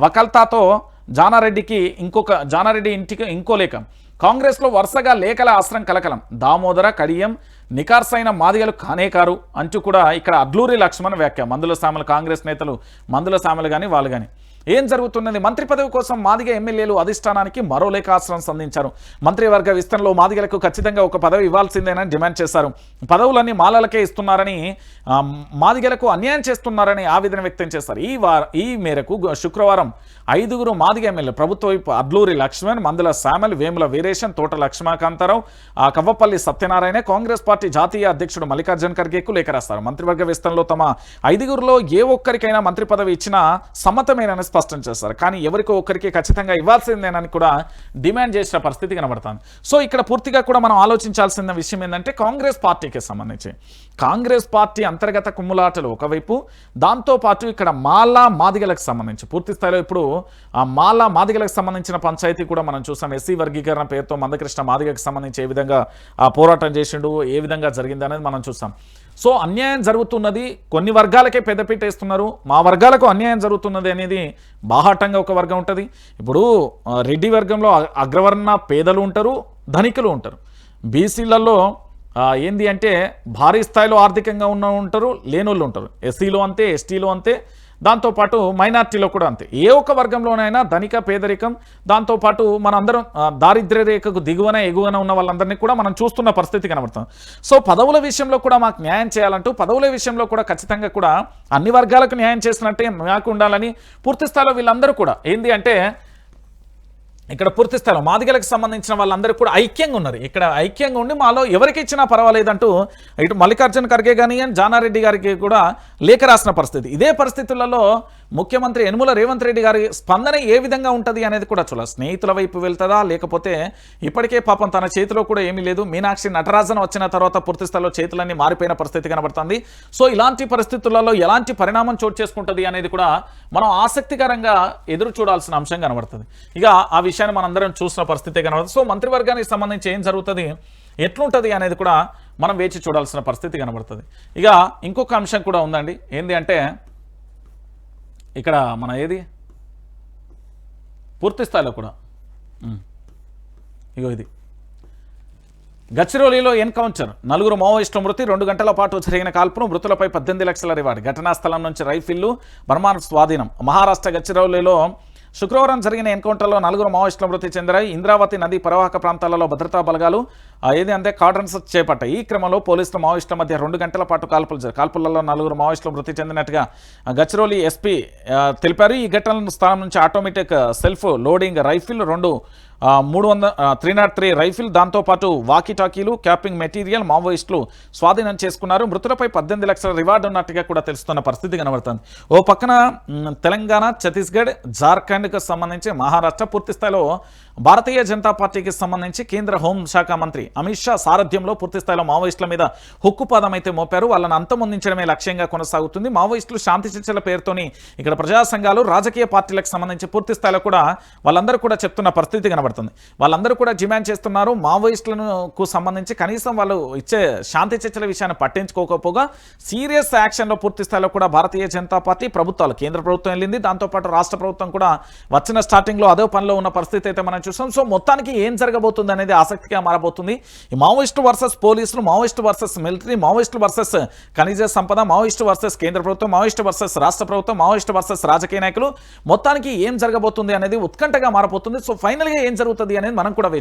వకల్తాతో జానారెడ్డి ఇంటికి ఇంకో లేఖ. కాంగ్రెస్లో వరుసగా లేఖల ఆశ్రం కలకలం. దామోదర, కడియం, నికార్సైన మాదిగలు కానే కారు అంటూ కూడా ఇక్కడ అడ్లూరి లక్ష్మణ్ వ్యాఖ్య. మందుల సామలు కాంగ్రెస్ నేతలు మందుల సామలు కానీ వాళ్ళు కానీ ఏం జరుగుతున్నది? మంత్రి పదవి కోసం మాదిగ ఎమ్మెల్యేలు అధిష్టానానికి మరో లేఖాస్త్రం సంధించారు. మంత్రివర్గ విస్తరణలో మాదిగలకు ఖచ్చితంగా ఒక పదవి ఇవ్వాల్సిందేనని డిమాండ్ చేశారు. పదవులన్నీ మాలలకే ఇస్తున్నారని, మాదిగలకు అన్యాయం చేస్తున్నారని ఆవేదన వ్యక్తం చేశారు. ఈ మేరకు శుక్రవారం 5గురు మాదిగ ఎమ్మెల్యే ప్రభుత్వ వైపు అడ్లూరి లక్ష్మణ్, మందుల సామల్, వేముల వీరేశన్, తోట లక్ష్మీకాంతారావు, కవ్వపల్లి సత్యనారాయణ, కాంగ్రెస్ పార్టీ జాతీయ అధ్యక్షుడు మల్లికార్జున్ ఖర్గేకు లేఖ రాస్తారు. మంత్రివర్గ విస్తరణలో తమ 5గురులో ఏ ఒక్కరికైనా మంత్రి పదవి ఇచ్చినా సమ్మతమేనని స్పష్టం చేస్తారు. కానీ ఎవరికో ఒక్కరికి ఖచ్చితంగా ఇవ్వాల్సిందేనని కూడా డిమాండ్ చేసిన పరిస్థితి కనబడుతుంది. సో ఇక్కడ పూర్తిగా కూడా మనం ఆలోచించాల్సిన విషయం ఏంటంటే కాంగ్రెస్ పార్టీకి సంబంధించి కాంగ్రెస్ పార్టీ అంతర్గత కుమ్ములాటలు ఒకవైపు, దాంతోపాటు ఇక్కడ మాలా మాదిగలకు సంబంధించి పూర్తి స్థాయిలో ఇప్పుడు ఆ మాలా మాదిగలకు సంబంధించిన పంచాయతీ కూడా మనం చూసాం. ఎస్సీ వర్గీకరణ పేరుతో మందకృష్ణ మాదిగకు సంబంధించి ఏ విధంగా పోరాటం చేసిండు, ఏ విధంగా జరిగింది అనేది మనం చూసాం. సో అన్యాయం జరుగుతున్నది, కొన్ని వర్గాలకే పెద్దపీట వేస్తున్నారు, మా వర్గాలకు అన్యాయం జరుగుతున్నది అనేది బాహాటంగా ఒక వర్గం ఉంటుంది. ఇప్పుడు రెడ్డి వర్గంలో అగ్రవర్ణ పేదలు ఉంటారు, ధనికులు ఉంటారు. బీసీలలో ఏంది అంటే భారీ స్థాయిలో ఆర్థికంగా ఉంటారు, లేనోళ్ళు ఉంటారు. ఎస్సీలో అంతే, ఎస్టీలో అంతే, దాంతోపాటు మైనార్టీలో కూడా అంతే. ఏ ఒక్క వర్గంలోనైనా ధనిక పేదరికం, దాంతోపాటు మనందరం దారిద్ర్య రేఖకు దిగువన ఎగువన ఉన్న వాళ్ళందరినీ కూడా మనం చూస్తున్న పరిస్థితి కనబడుతుంది. సో పదవుల విషయంలో కూడా మాకు న్యాయం చేయాలంటూ పదవుల విషయంలో కూడా ఖచ్చితంగా కూడా అన్ని వర్గాలకు న్యాయం చేసినట్టే మాకు ఉండాలని పూర్తి స్థాయిలో వీళ్ళందరూ కూడా ఏంది అంటే ఇక్కడ పూర్తి స్థాయిలో మాదిగలకు సంబంధించిన వాళ్ళందరూ కూడా ఐక్యంగా ఉన్నారు. ఇక్కడ ఐక్యంగా ఉండి మాలో ఎవరికి ఇచ్చినా పర్వాలేదంటూ ఇటు మల్లికార్జున్ ఖర్గే కానీ జానారెడ్డి గారికి కూడా లేఖ రాసిన పరిస్థితి. ఇదే పరిస్థితులలో ముఖ్యమంత్రి యనుమల రేవంత్ రెడ్డి గారి స్పందన ఏ విధంగా ఉంటుంది అనేది కూడా చూడాలి. స్నేహితుల వైపు వెళ్తుందా, లేకపోతే ఇప్పటికే పాపం తన చేతిలో కూడా ఏమీ లేదు. మీనాక్షి నటరాజన్ వచ్చిన తర్వాత పూర్తి స్థాయిలో చేతులన్నీ మారిపోయిన పరిస్థితి కనబడుతుంది. సో ఇలాంటి పరిస్థితులలో ఎలాంటి పరిణామం చోటు చేసుకుంటుంది అనేది కూడా మనం ఆసక్తికరంగా ఎదురు చూడాల్సిన అంశం కనబడుతుంది. ఇక ఆ విషయాన్ని మనందరం చూసిన పరిస్థితి కనబడుతుంది. సో మంత్రివర్గానికి సంబంధించి ఏం జరుగుతుంది, ఎట్లుంటుంది అనేది కూడా మనం వేచి చూడాల్సిన పరిస్థితి కనబడుతుంది. ఇక ఇంకొక అంశం కూడా ఉందండి. ఏంటి అంటే ఇక్కడ మన ఏది పూర్తి స్థాయిలో కూడా ఇగో ఇది గచ్చిరోలిలో ఎన్కౌంటర్, 4 మావోయిస్టుల మృతి, 2 గంటల పాటు జరిగిన కాల్పును, మృతులపై 18 లక్షల రివార్డు, ఘటనా స్థలం నుంచి రైఫిళ్లు, బర్మాన్ స్వాధీనం. మహారాష్ట్ర గచ్చిరోలిలో శుక్రవారం జరిగిన ఎన్కౌంటర్లో 4 మావోయిస్టుల మృతి చెందారు. ఇంద్రావతి నది పరివాహక ప్రాంతాలలో భద్రతా బలగాలు ఏది అంటే కార్డన్స్ చేపట్టాయి. ఈ క్రమంలో పోలీసులు మావోయిస్టుల మధ్య 2 గంటల పాటు కాల్పులలో 4 మావోయిస్టులు మృతి చెందినట్టుగా గచ్చిరోలి ఎస్పీ తెలిపారు. ఈ ఘటనల స్థానం నుంచి automatic self loading rifle, 303 rifle, దాంతోపాటు వాకీటాకీలు, క్యాపింగ్ మెటీరియల్ మావోయిస్టులు స్వాధీనం చేసుకున్నారు. మృతులపై 18 లక్షల రివార్డు ఉన్నట్టుగా కూడా తెలుస్తున్న పరిస్థితి కనబడుతుంది. ఓ పక్కన తెలంగాణ, ఛత్తీస్గఢ్, జార్ఖండ్కు సంబంధించి మహారాష్ట్ర పూర్తి స్థాయిలో భారతీయ జనతా పార్టీకి సంబంధించి కేంద్ర హోంశాఖ మంత్రి అమిత్ షా సారథ్యంలో పూర్తి స్థాయిలో మావోయిస్టుల మీద హుక్కుపాదం అయితే మోపారు. వాళ్ళని అంతమొందించడమే లక్ష్యంగా కొనసాగుతుంది. మావోయిస్టులు శాంతి చర్చల పేరుతోని ఇక్కడ ప్రజా సంఘాలు, రాజకీయ పార్టీలకు సంబంధించి పూర్తి స్థాయిలో కూడా వాళ్ళందరూ కూడా చెప్తున్న పరిస్థితి కనబడుతుంది. వాళ్ళందరూ కూడా డిమాండ్ చేస్తున్నారు మావోయిస్టులకు సంబంధించి కనీసం వాళ్ళు ఇచ్చే శాంతి చర్చల విషయాన్ని పట్టించుకోకపోగా సీరియస్ యాక్షన్లో పూర్తి స్థాయిలో కూడా భారతీయ జనతా పార్టీ ప్రభుత్వాలు, కేంద్ర ప్రభుత్వం వెళ్ళింది, దాంతోపాటు రాష్ట్ర ప్రభుత్వం కూడా వచ్చిన స్టార్టింగ్లో అదే పనిలో ఉన్న పరిస్థితి అయితే మనం చూసాం. సో మొత్తానికి ఏం జరగబోతుంది అనేది ఆసక్తిగా మారబోతుంది. ఈ మావోయిస్టు వర్సెస్ పోలీసులు, Maoist versus military, Maoist versus ఖనిజ సంపద, మావోయిస్టు వర్సెస్ కేంద్ర ప్రభుత్వం, మావోయిస్టు వర్సెస్ రాష్ట్ర ప్రభుత్వం, మావోయిస్టు వర్సెస్ రాజకీయ నాయకులు, మొత్తానికి ఏం జరగబోతుంది అనేది ఉత్కంఠగా మారబోతుంది. సో ఫైనల్గా ఏం జరుగుతుంది అనేది మనం కూడా